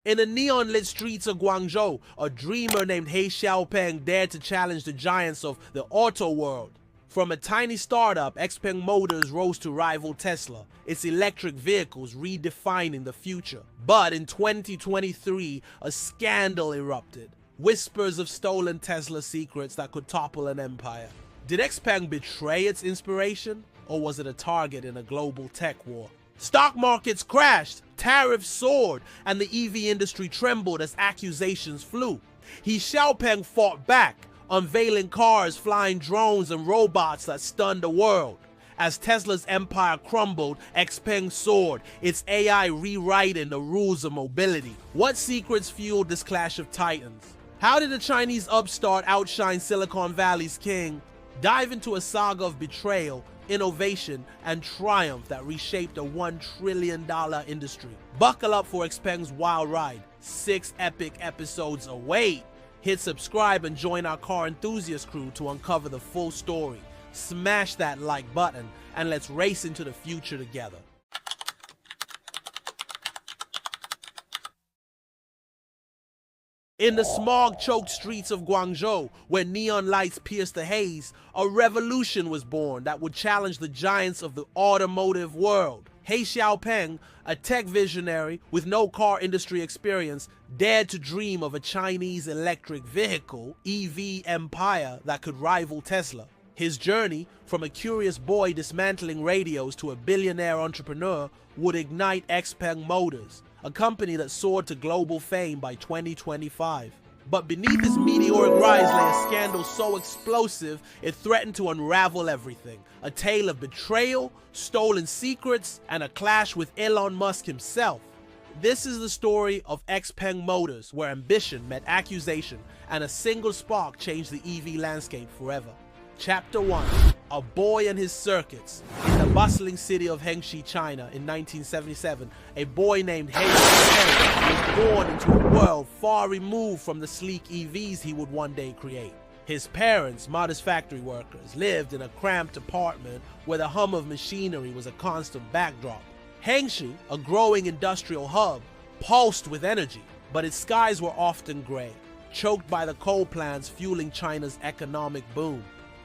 In the neon-lit streets of Guangzhou, a dreamer named He Xiaopeng dared to challenge the giants of the auto world. From a tiny startup, XPeng Motors rose to rival Tesla, its electric vehicles redefining the future. But in 2023, a scandal erupted. Whispers of stolen Tesla secrets that could topple an empire. Did XPeng betray its inspiration, or was it a target in a global tech war? Stock markets crashed, tariffs soared, and the EV industry trembled as accusations flew. He Xiaopeng fought back, unveiling cars, flying drones, and robots that stunned the world. As Tesla's empire crumbled, XPeng soared, its AI rewriting the rules of mobility. What secrets fueled this clash of titans? How did the Chinese upstart outshine Silicon Valley's king? Dive into a saga of betrayal, innovation, and triumph that reshaped a $1 trillion industry. Buckle up for XPeng's wild ride. 6 epic episodes await. Hit subscribe and join our car enthusiast crew to uncover the full story. Smash that like button and let's race into the future together. In the smog-choked streets of Guangzhou, where neon lights pierced the haze, a revolution was born that would challenge the giants of the automotive world. He Xiaopeng, a tech visionary with no car industry experience, dared to dream of a Chinese electric vehicle, EV empire that could rival Tesla. His journey, from a curious boy dismantling radios to a billionaire entrepreneur, would ignite XPeng Motors, a company that soared to global fame by 2025. But beneath his meteoric rise lay a scandal so explosive it threatened to unravel everything. A tale of betrayal, stolen secrets, and a clash with Elon Musk himself. This is the story of XPeng Motors, where ambition met accusation and a single spark changed the EV landscape forever. Chapter 1. A boy and his circuits. In the bustling city of Hengxi, China in 1977, a boy named He Xiaopeng was born into a world far removed from the sleek EVs he would one day create. His parents, modest factory workers, lived in a cramped apartment where the hum of machinery was a constant backdrop. Hengxi, a growing industrial hub, pulsed with energy, but its skies were often gray, choked by the coal plants fueling China's economic boom.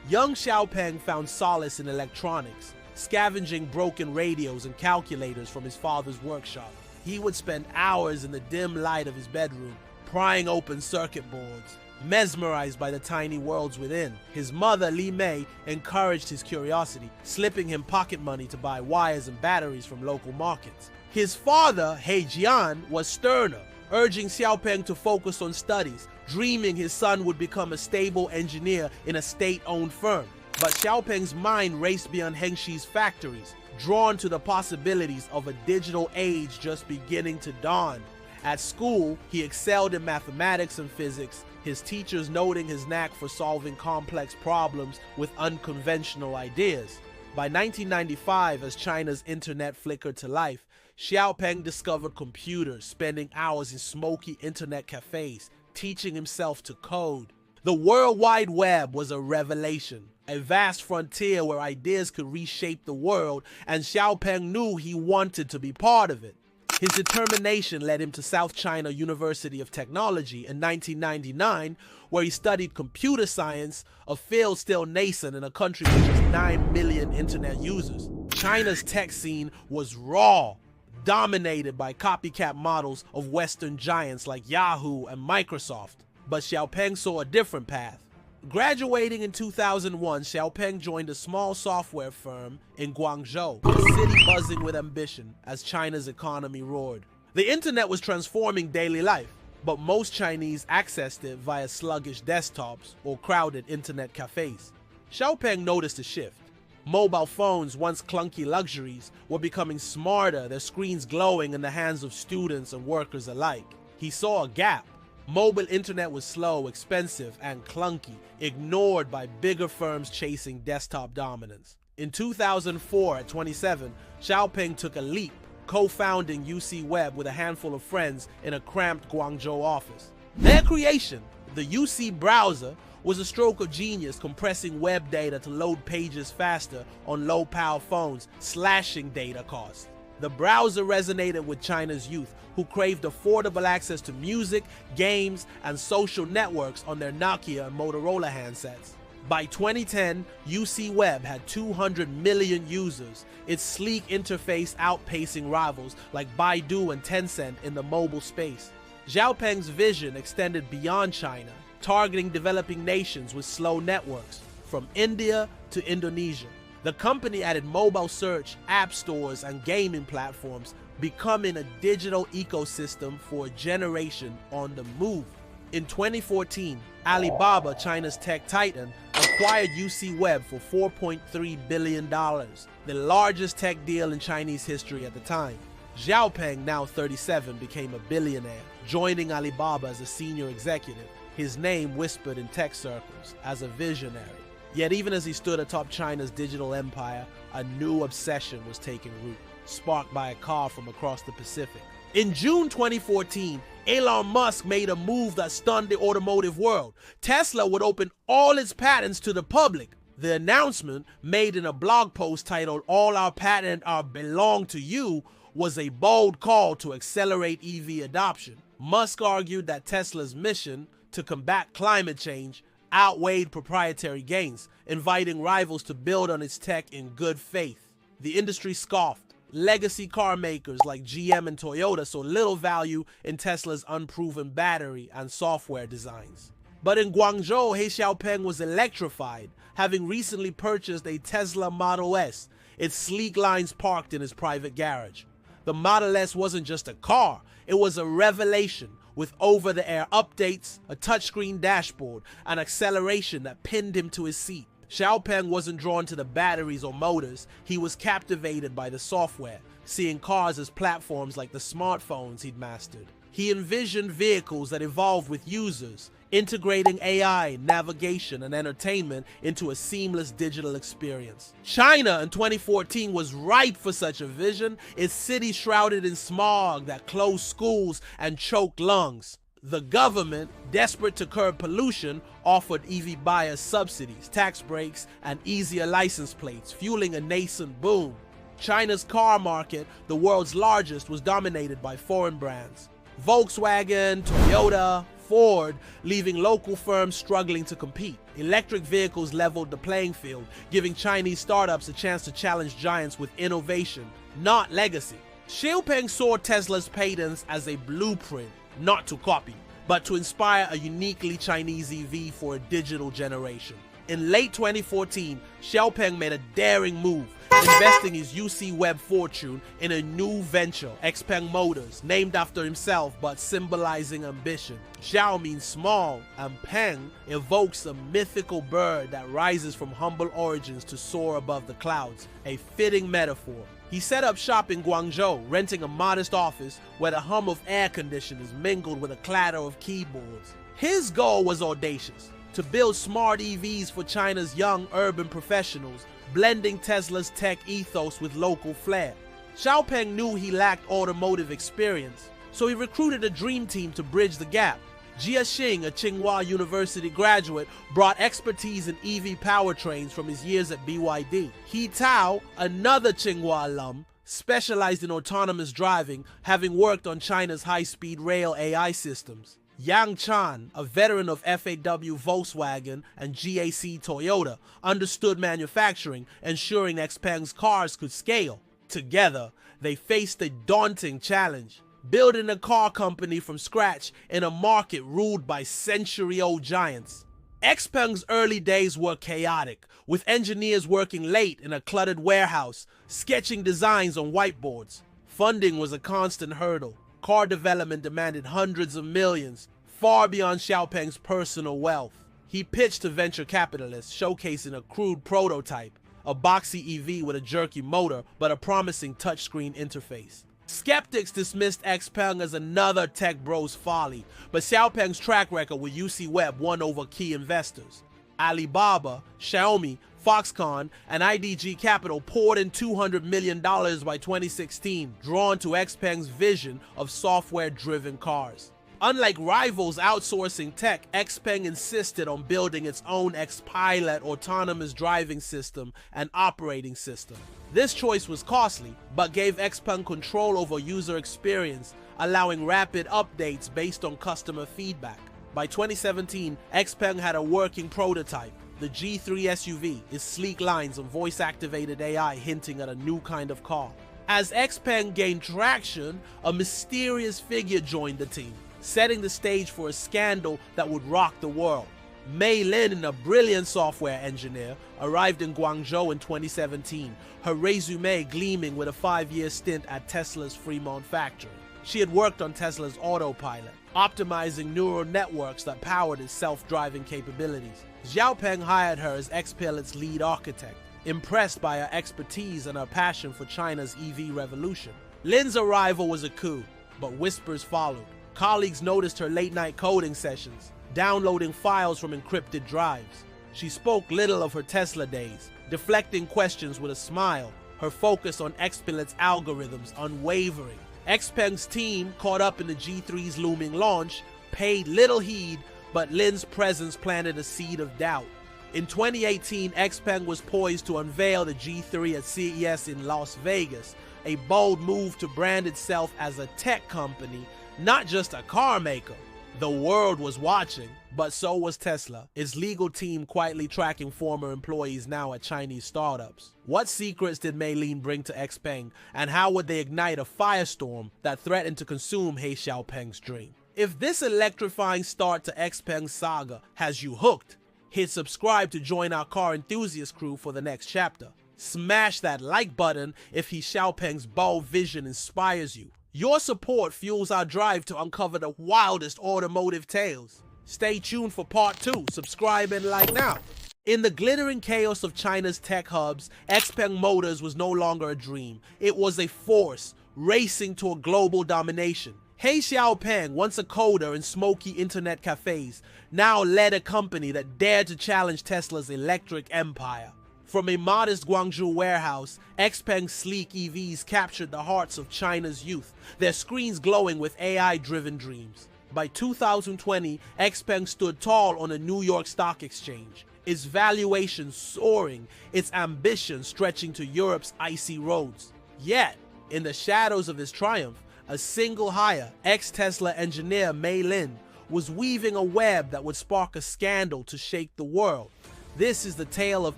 Young Xiaopeng found solace in electronics, scavenging broken radios and calculators from his father's workshop. He would spend hours in the dim light of his bedroom, prying open circuit boards, mesmerized by the tiny worlds within. His mother, Li Mei, encouraged his curiosity, slipping him pocket money to buy wires and batteries from local markets. His father, He Jian, was sterner, urging Xiaopeng to focus on studies, dreaming his son would become a stable engineer in a state-owned firm. But Xiaopeng's mind raced beyond Hengxi's factories, drawn to the possibilities of a digital age just beginning to dawn. At school, he excelled in mathematics and physics, his teachers noting his knack for solving complex problems with unconventional ideas. By 1995, as China's internet flickered to life, Xiaopeng discovered computers, spending hours in smoky internet cafes, teaching himself to code. The World Wide Web was a revelation, a vast frontier where ideas could reshape the world, and Xiaopeng knew he wanted to be part of it. His determination led him to South China University of Technology in 1999, where he studied computer science, a field still nascent in a country with just 9 million internet users. China's tech scene was raw, dominated by copycat models of Western giants like Yahoo and Microsoft. But Xiaopeng saw a different path. Graduating in 2001, Xiaopeng joined a small software firm in Guangzhou, a city buzzing with ambition as China's economy roared. The internet was transforming daily life, but most Chinese accessed it via sluggish desktops or crowded internet cafes. Xiaopeng noticed a shift. Mobile phones, once clunky luxuries, were becoming smarter, their screens glowing in the hands of students and workers alike. He saw a gap. Mobile internet was slow, expensive, and clunky, ignored by bigger firms chasing desktop dominance. In 2004, at 27, Xiaopeng took a leap, co-founding UC Web with a handful of friends in a cramped Guangzhou office. Their creation, the UC browser, was a stroke of genius, compressing web data to load pages faster on low-power phones, slashing data costs. The browser resonated with China's youth, who craved affordable access to music, games, and social networks on their Nokia and Motorola handsets. By 2010, UC Web had 200 million users, its sleek interface outpacing rivals like Baidu and Tencent in the mobile space. Xiaopeng's vision extended beyond China, targeting developing nations with slow networks, from India to Indonesia. The company added mobile search, app stores, and gaming platforms, becoming a digital ecosystem for a generation on the move. In 2014, Alibaba, China's tech titan, acquired UC Web for $4.3 billion, the largest tech deal in Chinese history at the time. Xiaopeng, now 37, became a billionaire, joining Alibaba as a senior executive, his name whispered in tech circles as a visionary. Yet even as he stood atop China's digital empire, a new obsession was taking root, sparked by a call from across the Pacific. In June 2014, Elon Musk made a move that stunned the automotive world. Tesla would open all its patents to the public. The announcement, made in a blog post titled "All Our Patents Belong to You," was a bold call to accelerate EV adoption. Musk argued that Tesla's mission to combat climate change outweighed proprietary gains, inviting rivals to build on its tech in good faith. The industry scoffed. Legacy car makers like GM and Toyota saw little value in Tesla's unproven battery and software designs. But in Guangzhou, He Xiaopeng was electrified, having recently purchased a Tesla Model S, its sleek lines parked in his private garage. The Model S wasn't just a car, it was a revelation, with over-the-air updates, a touchscreen dashboard, and acceleration that pinned him to his seat. Xiaopeng wasn't drawn to the batteries or motors, he was captivated by the software, seeing cars as platforms like the smartphones he'd mastered. He envisioned vehicles that evolved with users, integrating AI, navigation, and entertainment into a seamless digital experience. China in 2014 was ripe for such a vision, its city shrouded in smog that closed schools and choked lungs. The government, desperate to curb pollution, offered EV buyers subsidies, tax breaks, and easier license plates, fueling a nascent boom. China's car market, the world's largest, was dominated by foreign brands. Volkswagen, Toyota, Ford, leaving local firms struggling to compete. Electric vehicles leveled the playing field, giving Chinese startups a chance to challenge giants with innovation, not legacy. Xiaopeng saw Tesla's patents as a blueprint, not to copy, but to inspire a uniquely Chinese EV for a digital generation. In late 2014, Xiaopeng made a daring move, investing his UC Web fortune in a new venture, XPeng Motors, named after himself but symbolizing ambition. Xiao means small, and Peng evokes a mythical bird that rises from humble origins to soar above the clouds, a fitting metaphor. He set up shop in Guangzhou, renting a modest office where the hum of air conditioners mingled with a clatter of keyboards. His goal was audacious: to build smart EVs for China's young urban professionals, blending Tesla's tech ethos with local flair. Xiaopeng knew he lacked automotive experience, so he recruited a dream team to bridge the gap. Jia Xing, a Tsinghua University graduate, brought expertise in EV powertrains from his years at BYD. He Tao, another Tsinghua alum, specialized in autonomous driving, having worked on China's high-speed rail AI systems. Yang Chan, a veteran of FAW Volkswagen and GAC Toyota, understood manufacturing, ensuring XPeng's cars could scale. Together, they faced a daunting challenge: building a car company from scratch in a market ruled by century-old giants. XPeng's early days were chaotic, with engineers working late in a cluttered warehouse, sketching designs on whiteboards. Funding was a constant hurdle. Car development demanded hundreds of millions, far beyond Xiaopeng's personal wealth. He pitched to venture capitalists, showcasing a crude prototype, a boxy EV with a jerky motor but a promising touchscreen interface. Skeptics dismissed XPeng as another tech bro's folly, but Xiaopeng's track record with UC Web won over key investors. Alibaba, Xiaomi, Foxconn, and IDG Capital poured in $200 million by 2016, drawn to XPeng's vision of software-driven cars. Unlike rivals outsourcing tech, XPeng insisted on building its own X-Pilot autonomous driving system and operating system. This choice was costly, but gave XPeng control over user experience, allowing rapid updates based on customer feedback. By 2017, XPeng had a working prototype. The G3 SUV, its sleek lines and voice-activated AI hinting at a new kind of car. As XPeng gained traction, a mysterious figure joined the team, setting the stage for a scandal that would rock the world. Mei Lin, a brilliant software engineer, arrived in Guangzhou in 2017, her resume gleaming with a 5-year stint at Tesla's Fremont factory. She had worked on Tesla's autopilot, optimizing neural networks that powered its self-driving capabilities. XPeng hired her as Xpilot's lead architect, impressed by her expertise and her passion for China's EV revolution. Lin's arrival was a coup, but whispers followed. Colleagues noticed her late-night coding sessions, downloading files from encrypted drives. She spoke little of her Tesla days, deflecting questions with a smile, her focus on Xpilot's algorithms unwavering. XPeng's team, caught up in the G3's looming launch, paid little heed, but Lin's presence planted a seed of doubt. In 2018, XPeng was poised to unveil the G3 at CES in Las Vegas, a bold move to brand itself as a tech company, not just a car maker. The world was watching, but so was Tesla, its legal team quietly tracking former employees now at Chinese startups. What secrets did Mei Lin bring to XPeng, and how would they ignite a firestorm that threatened to consume He Xiaopeng's dream? If this electrifying start to XPeng's saga has you hooked, hit subscribe to join our car enthusiast crew for the next chapter. Smash that like button if He Xiaopeng's bold vision inspires you. Your support fuels our drive to uncover the wildest automotive tales. Stay tuned for part 2. Subscribe and like now. In the glittering chaos of China's tech hubs, XPeng Motors was no longer a dream. It was a force, racing toward global domination. He Xiaopeng, once a coder in smoky internet cafes, now led a company that dared to challenge Tesla's electric empire. From a modest Guangzhou warehouse, XPeng's sleek EVs captured the hearts of China's youth, their screens glowing with AI-driven dreams. By 2020, XPeng stood tall on the New York Stock Exchange, its valuation soaring, its ambition stretching to Europe's icy roads. Yet, in the shadows of his triumph, a single hire, ex-Tesla engineer Mei Lin, was weaving a web that would spark a scandal to shake the world. This is the tale of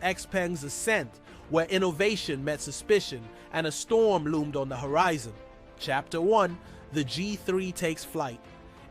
XPeng's ascent, where innovation met suspicion and a storm loomed on the horizon. Chapter 1, the G3 takes flight.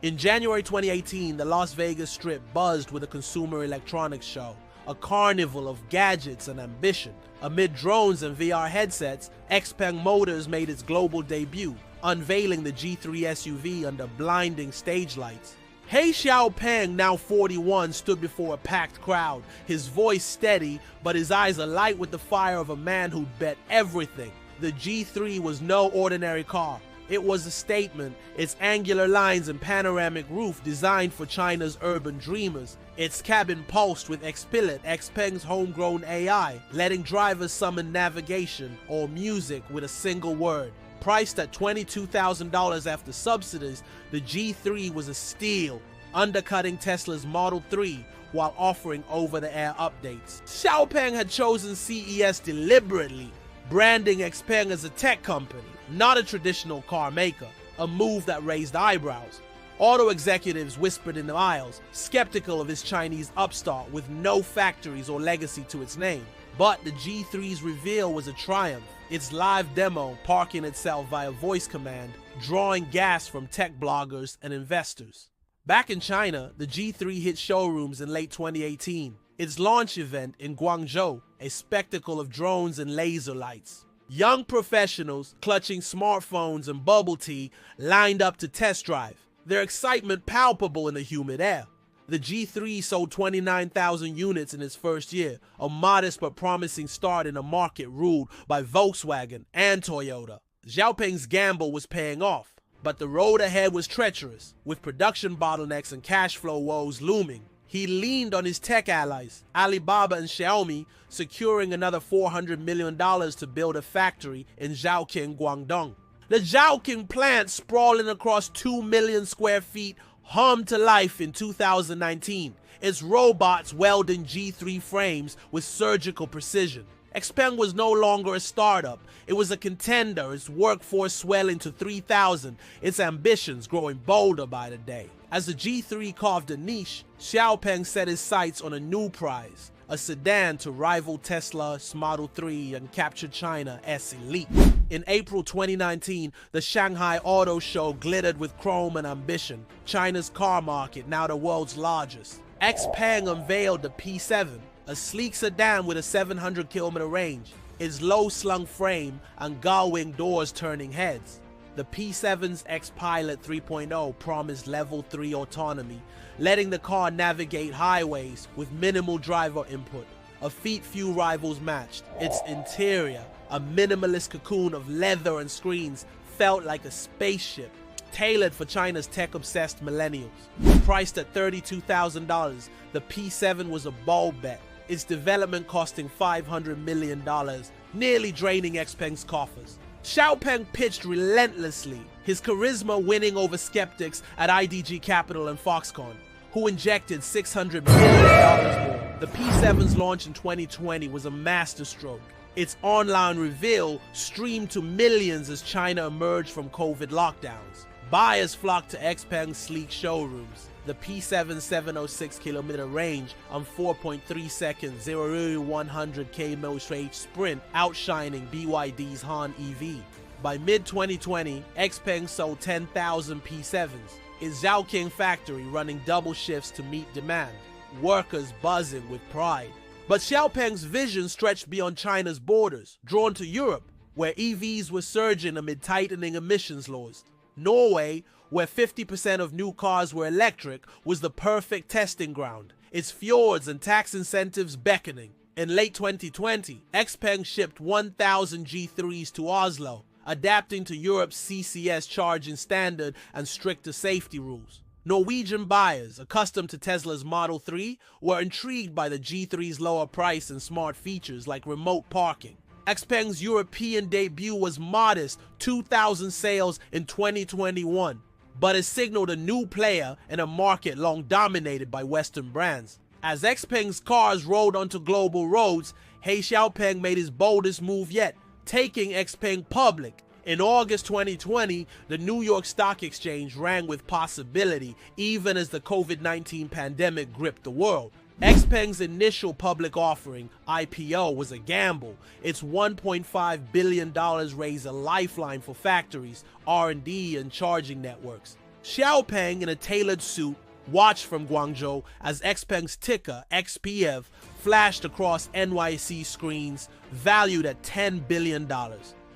In January 2018, the Las Vegas Strip buzzed with a consumer electronics show, a carnival of gadgets and ambition. Amid drones and VR headsets, XPeng Motors made its global debut, unveiling the G3 SUV under blinding stage lights. He Xiaopeng, now 41, stood before a packed crowd, his voice steady, but his eyes alight with the fire of a man who'd bet everything. The G3 was no ordinary car. It was a statement, its angular lines and panoramic roof designed for China's urban dreamers. Its cabin pulsed with Xpilot, XPeng's homegrown AI, letting drivers summon navigation or music with a single word. Priced at $22,000 after subsidies, the G3 was a steal, undercutting Tesla's Model 3 while offering over-the-air updates. Xiaopeng had chosen CES deliberately, branding XPeng as a tech company, not a traditional car maker, a move that raised eyebrows. Auto executives whispered in the aisles, skeptical of this Chinese upstart with no factories or legacy to its name. But the G3's reveal was a triumph, its live demo parking itself via voice command, drawing gas from tech bloggers and investors. Back in China, the G3 hit showrooms in late 2018. Its launch event in Guangzhou, a spectacle of drones and laser lights. Young professionals, clutching smartphones and bubble tea, lined up to test drive, their excitement palpable in the humid air. The G3 sold 29,000 units in its first year, a modest but promising start in a market ruled by Volkswagen and Toyota. Xiaopeng's gamble was paying off, but the road ahead was treacherous, with production bottlenecks and cash flow woes looming. He leaned on his tech allies, Alibaba and Xiaomi, securing another $400 million to build a factory in Zhaoqing, Guangdong. The Zhaoqing plant, sprawling across 2 million square feet, Home to life in 2019, its robots welding G3 frames with surgical precision. XPeng was no longer a startup, it was a contender, its workforce swelling to 3,000, its ambitions growing bolder by the day. As the G3 carved a niche, XPeng set his sights on a new prize, a sedan to rival Tesla's Model 3 and capture China's S Elite. In April 2019, the Shanghai Auto Show glittered with chrome and ambition, China's car market now the world's largest. XPeng unveiled the P7, a sleek sedan with a 700-kilometer range, its low-slung frame and gull-wing doors turning heads. The P7's X-Pilot 3.0 promised Level 3 autonomy, letting the car navigate highways with minimal driver input, a feat few rivals matched. Its interior, a minimalist cocoon of leather and screens, felt like a spaceship, tailored for China's tech-obsessed millennials. Priced at $32,000, the P7 was a bold bet, its development costing $500 million, nearly draining XPeng's coffers. XPeng pitched relentlessly, his charisma winning over skeptics at IDG Capital and Foxconn, who injected $600 million more. The P7's launch in 2020 was a masterstroke. Its online reveal streamed to millions as China emerged from COVID lockdowns. Buyers flocked to XPeng's sleek showrooms. The P7's 706-kilometer range on 4.3 seconds 0-100 km/h sprint, outshining BYD's Han EV. By mid-2020, XPeng sold 10,000 P7s, its Zhaoqing factory running double shifts to meet demand, workers buzzing with pride. But XPeng's vision stretched beyond China's borders, drawn to Europe, where EVs were surging amid tightening emissions laws. Norway, where 50% of new cars were electric, was the perfect testing ground, its fjords and tax incentives beckoning. In late 2020, XPeng shipped 1,000 G3s to Oslo, adapting to Europe's CCS charging standard and stricter safety rules. Norwegian buyers, accustomed to Tesla's Model 3, were intrigued by the G3's lower price and smart features like remote parking. XPeng's European debut was modest, 2,000 sales in 2021, but it signaled a new player in a market long dominated by Western brands. As XPeng's cars rolled onto global roads, XPeng made his boldest move yet, taking XPeng public. In August 2020, the New York Stock Exchange rang with possibility even as the COVID-19 pandemic gripped the world. XPeng's initial public offering, IPO, was a gamble. Its $1.5 billion raised a lifeline for factories, R&D, and charging networks. XPeng, in a tailored suit, watched from Guangzhou as XPeng's ticker, XPF, flashed across NYC screens, valued at $10 billion.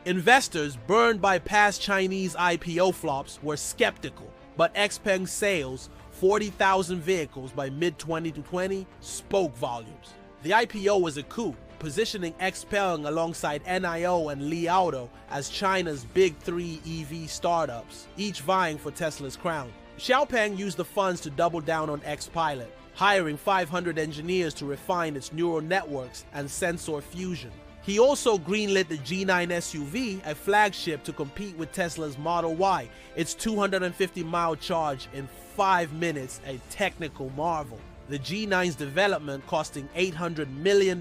Investors, burned by past Chinese IPO flops, were skeptical, but XPeng's sales, 40,000 vehicles by mid-2020, spoke volumes. The IPO was a coup, positioning XPeng alongside NIO and Li Auto as China's big three EV startups, each vying for Tesla's crown. XPeng used the funds to double down on X-Pilot, hiring 500 engineers to refine its neural networks and sensor fusion. He also greenlit the G9 SUV, a flagship to compete with Tesla's Model Y, its 250-mile charge in 5 minutes, a technical marvel. The G9's development, costing $800 million,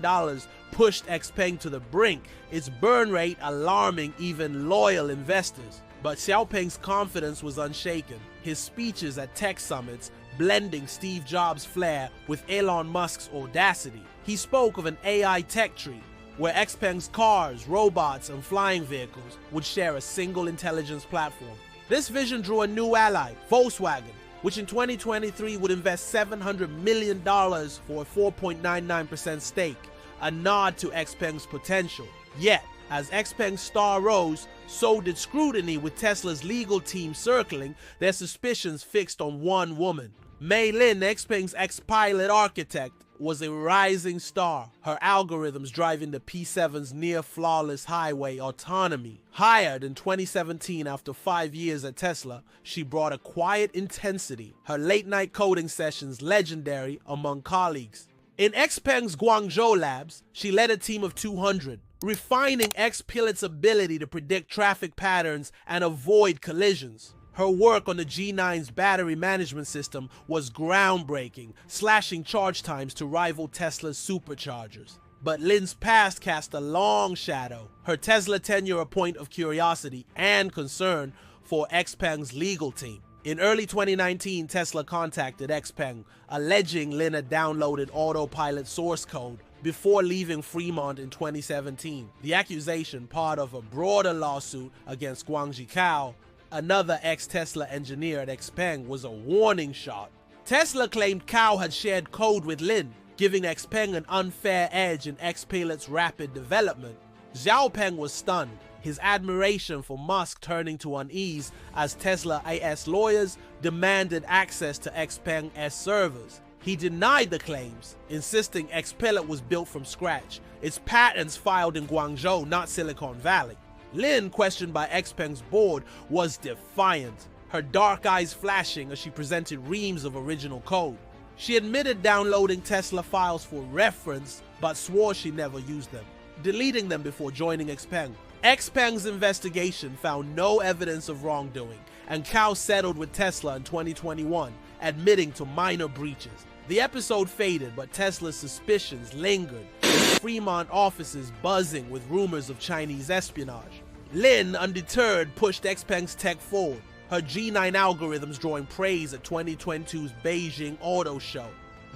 pushed XPeng to the brink, its burn rate alarming even loyal investors. But XPeng's confidence was unshaken, his speeches at tech summits blending Steve Jobs' flair with Elon Musk's audacity. He spoke of an AI tech tree, where XPeng's cars, robots, and flying vehicles would share a single intelligence platform. This vision drew a new ally, Volkswagen, which in 2023 would invest $700 million for a 4.99% stake, a nod to XPeng's potential. Yet, as XPeng's star rose, so did scrutiny, with Tesla's legal team circling, their suspicions fixed on one woman. Mei Lin, XPeng's X-Pilot architect, was a rising star, her algorithms driving the P7's near-flawless highway autonomy. Hired in 2017 after 5 years at Tesla, she brought a quiet intensity, her late-night coding sessions legendary among colleagues. In XPeng's Guangzhou labs, she led a team of 200, refining X-Pilot's ability to predict traffic patterns and avoid collisions. Her work on the G9's battery management system was groundbreaking, slashing charge times to rival Tesla's superchargers. But Lin's past cast a long shadow, her Tesla tenure a point of curiosity and concern for XPeng's legal team. In early 2019, Tesla contacted XPeng, alleging Lin had downloaded autopilot source code before leaving Fremont in 2017. The accusation, part of a broader lawsuit against Guangzhi Cao, another ex-Tesla engineer at XPeng, was a warning shot. Tesla claimed Cao had shared code with Lin, giving XPeng an unfair edge in Xpilot's rapid development. Xiaopeng was stunned, his admiration for Musk turning to unease as Tesla AS lawyers demanded access to XPeng servers. He denied the claims, insisting Xpilot was built from scratch, its patents filed in Guangzhou, not Silicon Valley. Lin, questioned by XPeng's board, was defiant, her dark eyes flashing as she presented reams of original code. She admitted downloading Tesla files for reference, but swore she never used them, deleting them before joining XPeng. XPeng's investigation found no evidence of wrongdoing, and Cao settled with Tesla in 2021, admitting to minor breaches. The episode faded, but Tesla's suspicions lingered, with Fremont offices buzzing with rumors of Chinese espionage. Lin, undeterred, pushed XPeng's tech forward, her G9 algorithms drawing praise at 2022's Beijing Auto Show.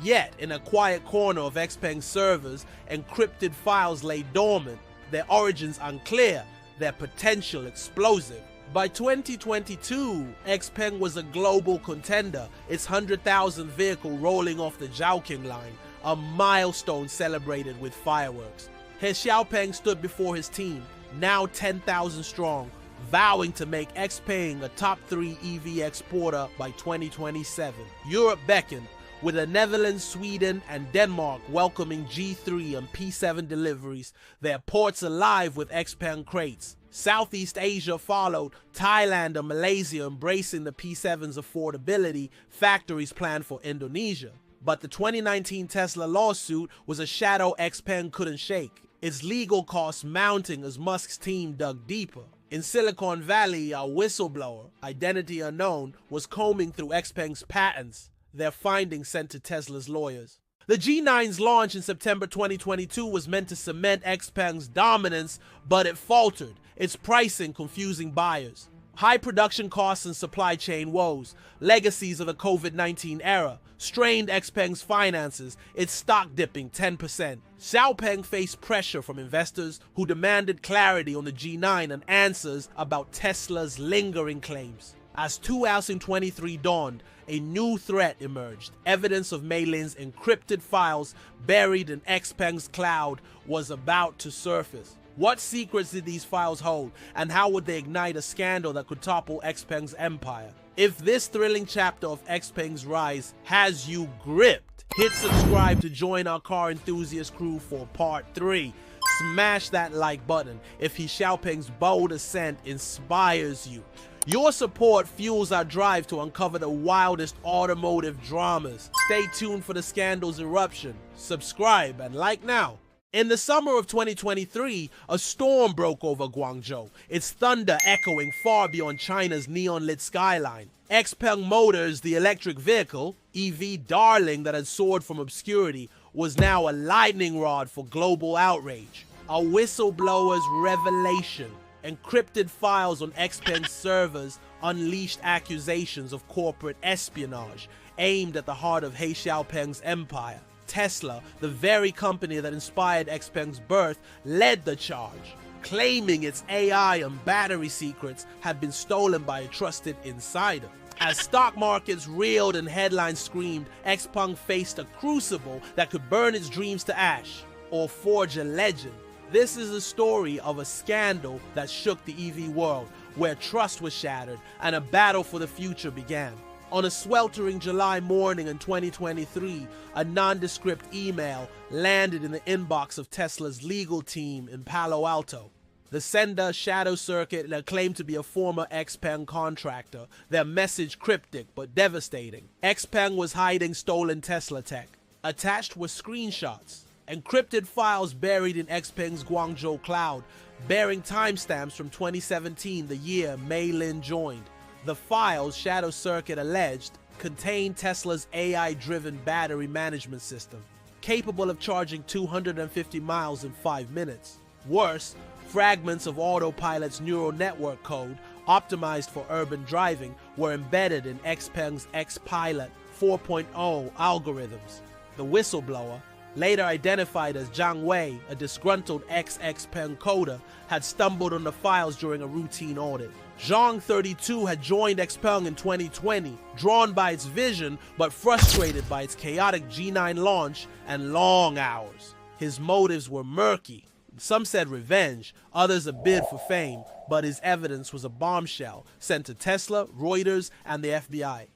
Yet, in a quiet corner of XPeng's servers, encrypted files lay dormant, their origins unclear, their potential explosive. By 2022, XPeng was a global contender, its 100,000th vehicle rolling off the Zhaoqing line, a milestone celebrated with fireworks. He Xiaopeng stood before his team, now 10,000 strong, vowing to make XPeng a top 3 EV exporter by 2027. Europe beckoned, with the Netherlands, Sweden, and Denmark welcoming G3 and P7 deliveries, their ports alive with XPeng crates. Southeast Asia followed, Thailand and Malaysia embracing the P7's affordability, factories planned for Indonesia. But the 2019 Tesla lawsuit was a shadow XPeng couldn't shake, its legal costs mounting as Musk's team dug deeper. In Silicon Valley, a whistleblower, identity unknown, was combing through XPeng's patents, their findings sent to Tesla's lawyers. The G9's launch in September 2022 was meant to cement XPeng's dominance, but it faltered, its pricing confusing buyers. High production costs and supply chain woes, legacies of the COVID-19 era, strained XPeng's finances, its stock dipping 10%. Xiaopeng faced pressure from investors who demanded clarity on the G9 and answers about Tesla's lingering claims. As 2023 dawned, a new threat emerged. Evidence of Mei Lin's encrypted files buried in XPeng's cloud was about to surface. What secrets did these files hold, and how would they ignite a scandal that could topple XPeng's empire? If this thrilling chapter of XPeng's rise has you gripped, hit subscribe to join our car enthusiast crew for part 3. Smash that like button if He Xiaopeng's bold ascent inspires you. Your support fuels our drive to uncover the wildest automotive dramas. Stay tuned for the scandal's eruption. Subscribe and like now. In the summer of 2023, a storm broke over Guangzhou, its thunder echoing far beyond China's neon-lit skyline. XPeng Motors, the electric vehicle, EV darling that had soared from obscurity, was now a lightning rod for global outrage. A whistleblower's revelation. Encrypted files on XPeng's servers unleashed accusations of corporate espionage aimed at the heart of He Xiaopeng's empire. Tesla, the very company that inspired XPeng's birth, led the charge, claiming its AI and battery secrets had been stolen by a trusted insider. As stock markets reeled and headlines screamed, XPeng faced a crucible that could burn its dreams to ash or forge a legend. This is a story of a scandal that shook the EV world, where trust was shattered and a battle for the future began. On a sweltering July morning in 2023, a nondescript email landed in the inbox of Tesla's legal team in Palo Alto. The sender, Shadow Circuit, and claimed to be a former XPeng contractor, their message cryptic but devastating. XPeng was hiding stolen Tesla tech. Attached were screenshots, encrypted files buried in XPeng's Guangzhou cloud, bearing timestamps from 2017, the year Mei Lin joined. The files, Shadow Circuit alleged, contained Tesla's AI-driven battery management system, capable of charging 250 miles in 5 minutes. Worse, fragments of Autopilot's neural network code, optimized for urban driving, were embedded in XPeng's XPilot 4.0 algorithms. The whistleblower, later identified as Zhang Wei, a disgruntled ex-XPeng coder, had stumbled on the files during a routine audit. Zhang, 32, had joined XPeng in 2020, drawn by its vision but frustrated by its chaotic G9 launch and long hours. His motives were murky. Some said revenge, others a bid for fame, but his evidence was a bombshell sent to Tesla, Reuters, and the FBI.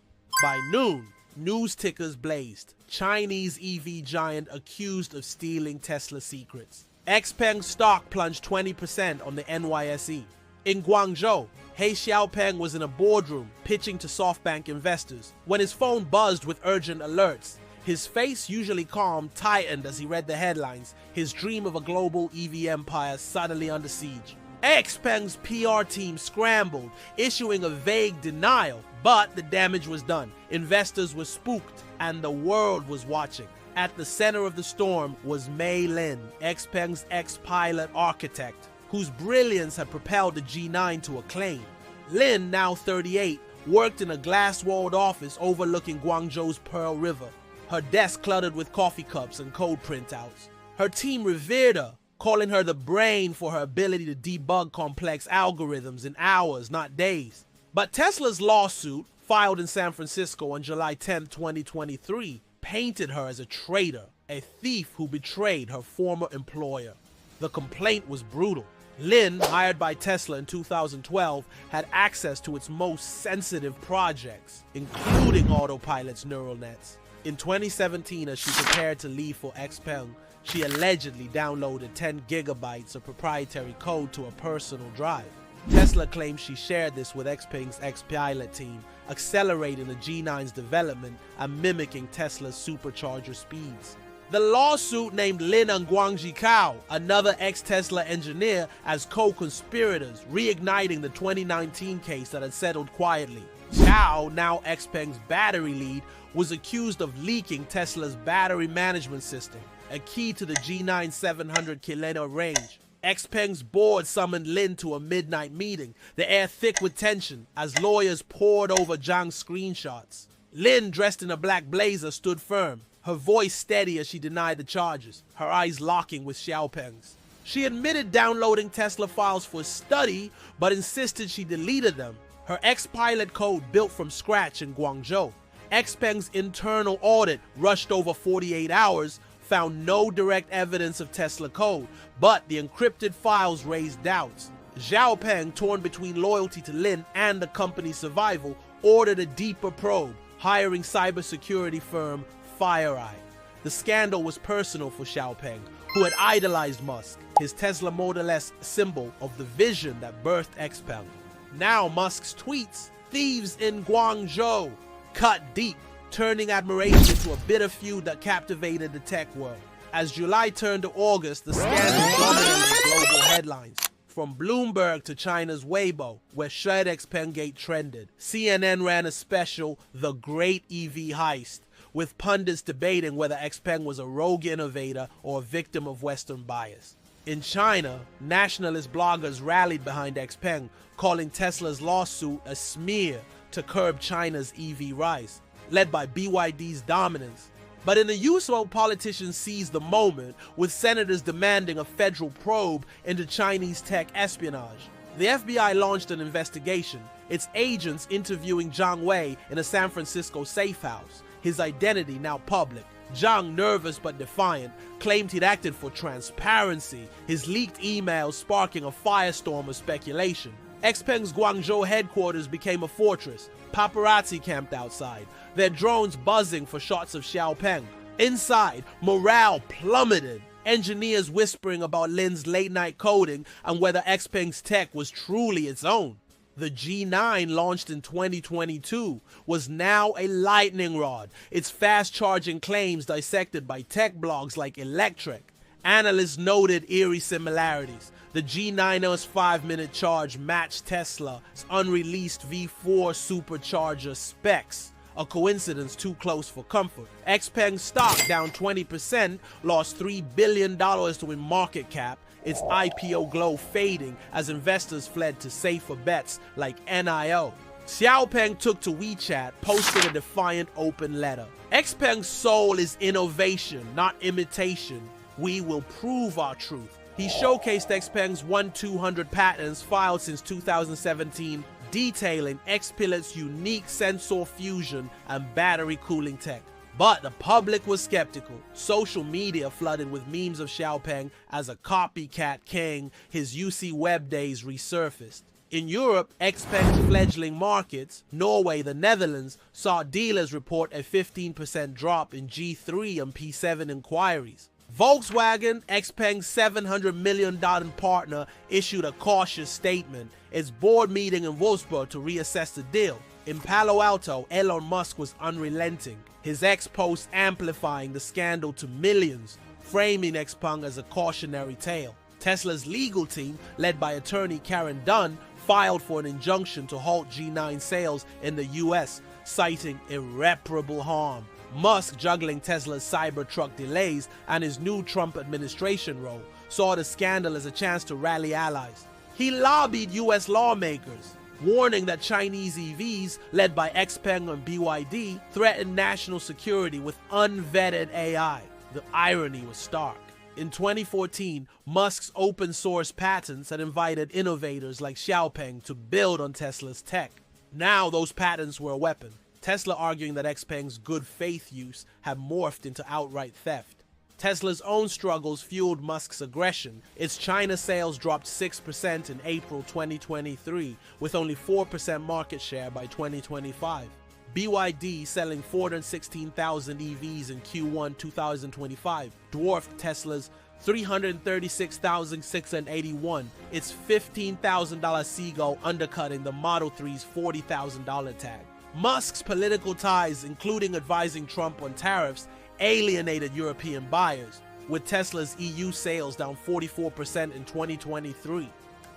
By noon, news tickers blazed. Chinese EV giant accused of stealing Tesla secrets. XPeng stock plunged 20% on the NYSE. In Guangzhou, He Xiaopeng was in a boardroom pitching to SoftBank investors when his phone buzzed with urgent alerts. His face, usually calm, tightened as he read the headlines, his dream of a global EV empire suddenly under siege. XPeng's PR team scrambled, issuing a vague denial, but the damage was done. Investors were spooked, and the world was watching. At the center of the storm was Mei Lin, XPeng's ex-pilot architect, whose brilliance had propelled the G9 to acclaim. Lin, now 38, worked in a glass-walled office overlooking Guangzhou's Pearl River, her desk cluttered with coffee cups and code printouts. Her team revered her, calling her the brain for her ability to debug complex algorithms in hours, not days. But Tesla's lawsuit, filed in San Francisco on July 10, 2023, painted her as a traitor, a thief who betrayed her former employer. The complaint was brutal. Lin, hired by Tesla in 2012, had access to its most sensitive projects, including Autopilot's neural nets. In 2017, as she prepared to leave for XPeng, she allegedly downloaded 10 gigabytes of proprietary code to a personal drive. Tesla claims she shared this with XPeng's XPilot team, accelerating the G9's development and mimicking Tesla's supercharger speeds. The lawsuit named Lin and Guangzhi Cao, another ex-Tesla engineer, as co-conspirators, reigniting the 2019 case that had settled quietly. Cao, now XPeng's battery lead, was accused of leaking Tesla's battery management system, a key to the G9's 700 km range. XPeng's board summoned Lin to a midnight meeting, the air thick with tension as lawyers pored over Zhang's screenshots. Lin, dressed in a black blazer, stood firm, her voice steady as she denied the charges, her eyes locking with Xiaopeng's. She admitted downloading Tesla files for study, but insisted she deleted them. Her XPilot code built from scratch in Guangzhou. XPeng's internal audit, rushed over 48 hours, found no direct evidence of Tesla code, but the encrypted files raised doubts. Xiaopeng, torn between loyalty to Lin and the company's survival, ordered a deeper probe, hiring cybersecurity firm FireEye. The scandal was personal for Xiaopeng, who had idolized Musk, his Tesla Model S symbol of the vision that birthed XPeng. Now Musk's tweets, "Thieves in Guangzhou," cut deep, turning admiration to a bitter feud that captivated the tech world. As July turned to August, the scandal dominated global headlines. From Bloomberg to China's Weibo, where Shred XPeng trended, CNN ran a special, The Great EV Heist, with pundits debating whether XPeng was a rogue innovator or a victim of Western bias. In China, nationalist bloggers rallied behind XPeng, calling Tesla's lawsuit a smear to curb China's EV rise, led by BYD's dominance. But in the US, politicians seized the moment, with senators demanding a federal probe into Chinese tech espionage. The FBI launched an investigation, its agents interviewing Zhang Wei in a San Francisco safe house, his identity now public. Zhang, nervous but defiant, claimed he'd acted for transparency, his leaked emails sparking a firestorm of speculation. XPeng's Guangzhou headquarters became a fortress. Paparazzi camped outside, their drones buzzing for shots of Xiaopeng. Inside, morale plummeted, engineers whispering about Lin's late-night coding and whether XPeng's tech was truly its own. The G9, launched in 2022, was now a lightning rod, its fast-charging claims dissected by tech blogs like Electrek. Analysts noted eerie similarities. The G9's 5-minute charge matched Tesla's unreleased V4 supercharger specs, a coincidence too close for comfort. XPeng stock down 20%, lost $3 billion in market cap, its IPO glow fading as investors fled to safer bets like NIO. XPeng took to WeChat, posting a defiant open letter. XPeng's soul is innovation, not imitation. We will prove our truth. He showcased XPeng's 1-200 patents filed since 2017, detailing XPilot's unique sensor fusion and battery cooling tech. But the public was skeptical. Social media flooded with memes of XPeng as a copycat king. His UC Web days resurfaced. In Europe, XPeng's fledgling markets, Norway, the Netherlands, saw dealers report a 15% drop in G3 and P7 inquiries. Volkswagen, XPeng's $700 million partner, issued a cautious statement. Its board meeting in Wolfsburg to reassess the deal. In Palo Alto, Elon Musk was unrelenting, his ex-post amplifying the scandal to millions, framing XPeng as a cautionary tale. Tesla's legal team, led by attorney Karen Dunn, filed for an injunction to halt G9 sales in the US, citing irreparable harm. Musk, juggling Tesla's Cybertruck delays and his new Trump administration role, saw the scandal as a chance to rally allies. He lobbied US lawmakers, warning that Chinese EVs, led by XPeng and BYD, threatened national security with unvetted AI. The irony was stark. In 2014, Musk's open-source patents had invited innovators like XPeng to build on Tesla's tech. Now those patents were a weapon, Tesla arguing that XPeng's good faith use had morphed into outright theft. Tesla's own struggles fueled Musk's aggression. Its China sales dropped 6% in April 2023, with only 4% market share by 2025. BYD, selling 416,000 EVs in Q1 2025, dwarfed Tesla's 336,681, its $15,000 Seagull undercutting the Model 3's $40,000 tag. Musk's political ties, including advising Trump on tariffs, alienated European buyers, with Tesla's EU sales down 44% in 2023.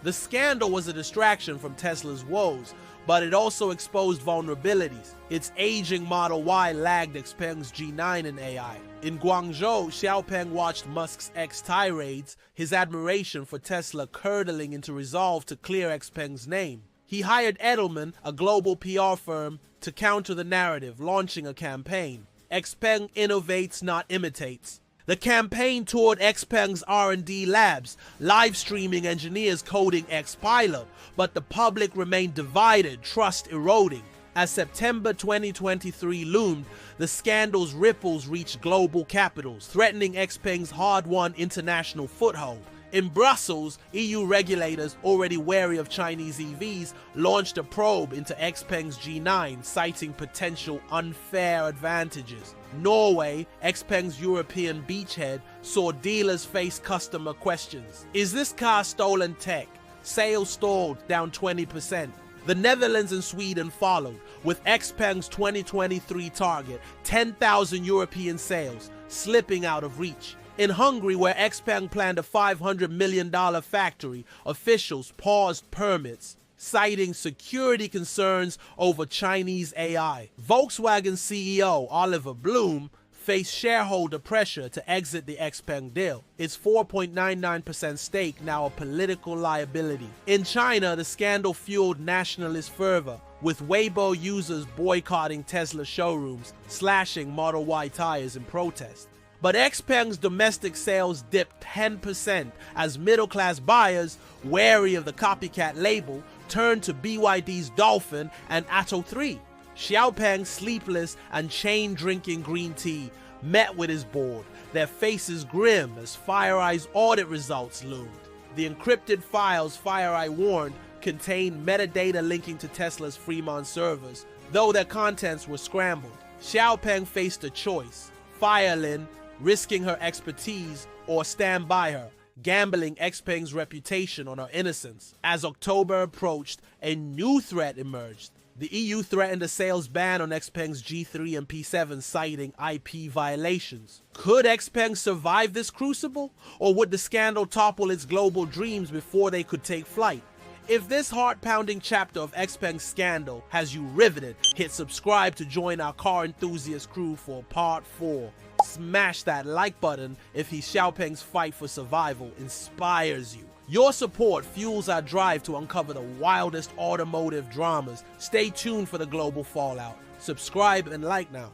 The scandal was a distraction from Tesla's woes, but it also exposed vulnerabilities. Its aging Model Y lagged XPeng's G9 in AI. In Guangzhou, XPeng watched Musk's X-tirades, his admiration for Tesla curdling into resolve to clear XPeng's name. He hired Edelman, a global PR firm, to counter the narrative, launching a campaign. XPeng innovates, not imitates. The campaign toured XPeng's R&D labs, live streaming engineers coding XPilot, but the public remained divided, trust eroding. As September 2023 loomed, the scandal's ripples reached global capitals, threatening XPeng's hard-won international foothold. In Brussels, EU regulators, already wary of Chinese EVs, launched a probe into XPeng's G9, citing potential unfair advantages. Norway, XPeng's European beachhead, saw dealers face customer questions. Is this car stolen tech? Sales stalled, down 20%. The Netherlands and Sweden followed, with XPeng's 2023 target, 10,000 European sales, slipping out of reach. In Hungary, where XPeng planned a $500 million factory, officials paused permits, citing security concerns over Chinese AI. Volkswagen CEO Oliver Blume faced shareholder pressure to exit the XPeng deal, its 4.99% stake now a political liability. In China, the scandal fueled nationalist fervor, with Weibo users boycotting Tesla showrooms, slashing Model Y tires in protest. But XPeng's domestic sales dipped 10% as middle-class buyers, wary of the copycat label, turned to BYD's Dolphin and Atto 3. XPeng, sleepless and chain-drinking green tea, met with his board, their faces grim as FireEye's audit results loomed. The encrypted files FireEye warned contained metadata linking to Tesla's Fremont servers, though their contents were scrambled. XPeng faced a choice: fire Lin, risking her expertise, or stand by her, gambling XPeng's reputation on her innocence. As October approached, a new threat emerged. The EU threatened a sales ban on XPeng's G3 and P7, citing IP violations. Could XPeng survive this crucible, or would the scandal topple its global dreams before they could take flight? If this heart-pounding chapter of XPeng's scandal has you riveted, hit subscribe to join our car enthusiast crew for part 4. Smash that like button if XPeng's fight for survival inspires you. Your support fuels our drive to uncover the wildest automotive dramas. Stay tuned for the global fallout. Subscribe and like now.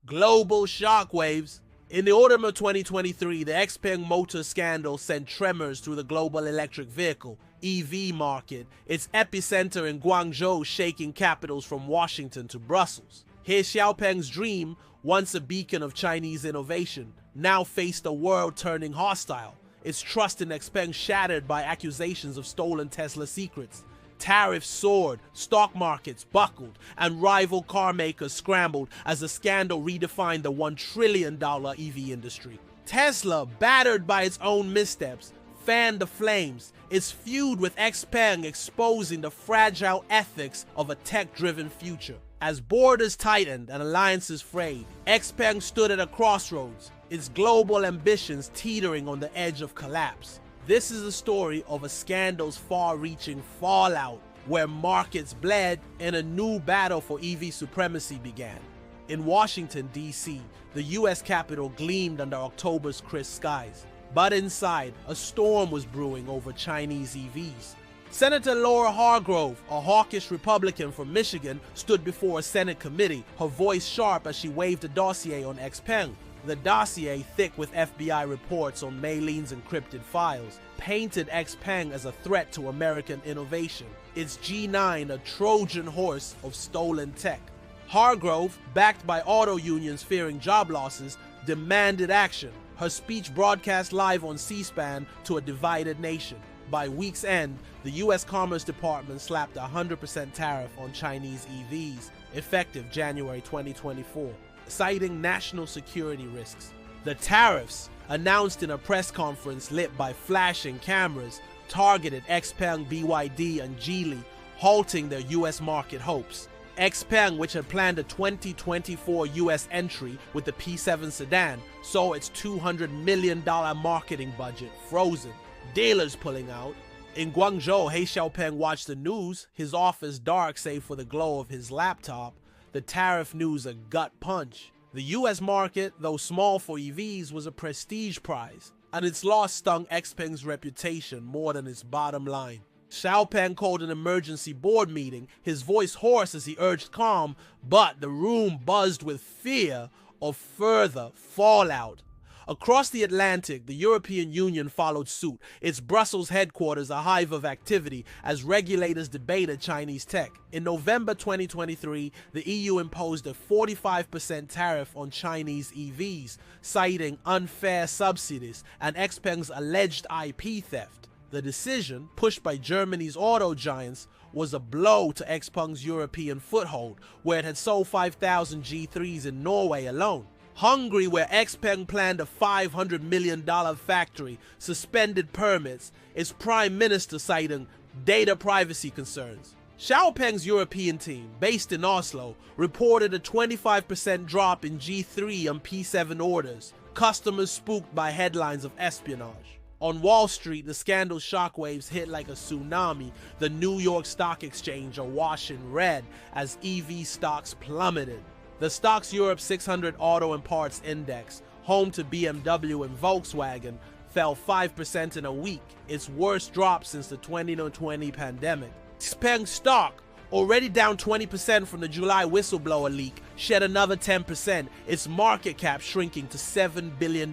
Global shockwaves. In the autumn of 2023, the XPeng motor scandal sent tremors through the global electric vehicle (EV) market, its epicenter in Guangzhou shaking capitals from Washington to Brussels. XPeng's dream, once a beacon of Chinese innovation, now faced a world turning hostile. Its trust in XPeng shattered by accusations of stolen Tesla secrets. Tariffs soared, stock markets buckled, and rival car makers scrambled as the scandal redefined the $1 trillion EV industry. Tesla, battered by its own missteps, fanned the flames, its feud with XPeng exposing the fragile ethics of a tech-driven future. As borders tightened and alliances frayed, XPeng stood at a crossroads, its global ambitions teetering on the edge of collapse. This is the story of a scandal's far-reaching fallout, where markets bled and a new battle for EV supremacy began. In Washington, D.C., the U.S. Capitol gleamed under October's crisp skies. But inside, a storm was brewing over Chinese EVs. Senator Laura Hargrove, a hawkish Republican from Michigan, stood before a Senate committee, her voice sharp as she waved a dossier on XPeng. The dossier, thick with FBI reports on Mei-Lin's encrypted files, painted XPeng as a threat to American innovation, its G9 a Trojan horse of stolen tech. Hargrove, backed by auto unions fearing job losses, demanded action, her speech broadcast live on C-SPAN to a divided nation. By week's end, the U.S. Commerce Department slapped a 100% tariff on Chinese EVs, effective January 2024. Citing national security risks. The tariffs, announced in a press conference lit by flashing cameras, targeted XPeng, BYD, and Geely, halting their U.S. market hopes. XPeng, which had planned a 2024 U.S. entry with the P7 sedan, saw its $200 million marketing budget frozen. Dealers pulling out. In Guangzhou, XPeng watched the news, his office dark save for the glow of his laptop. The tariff news a gut punch. The US market, though small for EVs, was a prestige prize, and its loss stung XPeng's reputation more than its bottom line. XPeng called an emergency board meeting, his voice hoarse as he urged calm, but the room buzzed with fear of further fallout. Across the Atlantic, the European Union followed suit, its Brussels headquarters a hive of activity as regulators debated Chinese tech. In November 2023, the EU imposed a 45% tariff on Chinese EVs, citing unfair subsidies and XPeng's alleged IP theft. The decision, pushed by Germany's auto giants, was a blow to XPeng's European foothold, where it had sold 5,000 G3s in Norway alone. Hungary, where XPeng planned a $500 million factory, suspended permits, its prime minister citing data privacy concerns. XPeng's European team, based in Oslo, reported a 25% drop in G3 and P7 orders, customers spooked by headlines of espionage. On Wall Street, the scandal's shockwaves hit like a tsunami, the New York Stock Exchange awash in red as EV stocks plummeted. The Stocks Europe 600 Auto and Parts Index, home to BMW and Volkswagen, fell 5% in a week, its worst drop since the 2020 pandemic. XPeng stock, already down 20% from the July whistleblower leak, shed another 10%, its market cap shrinking to $7 billion.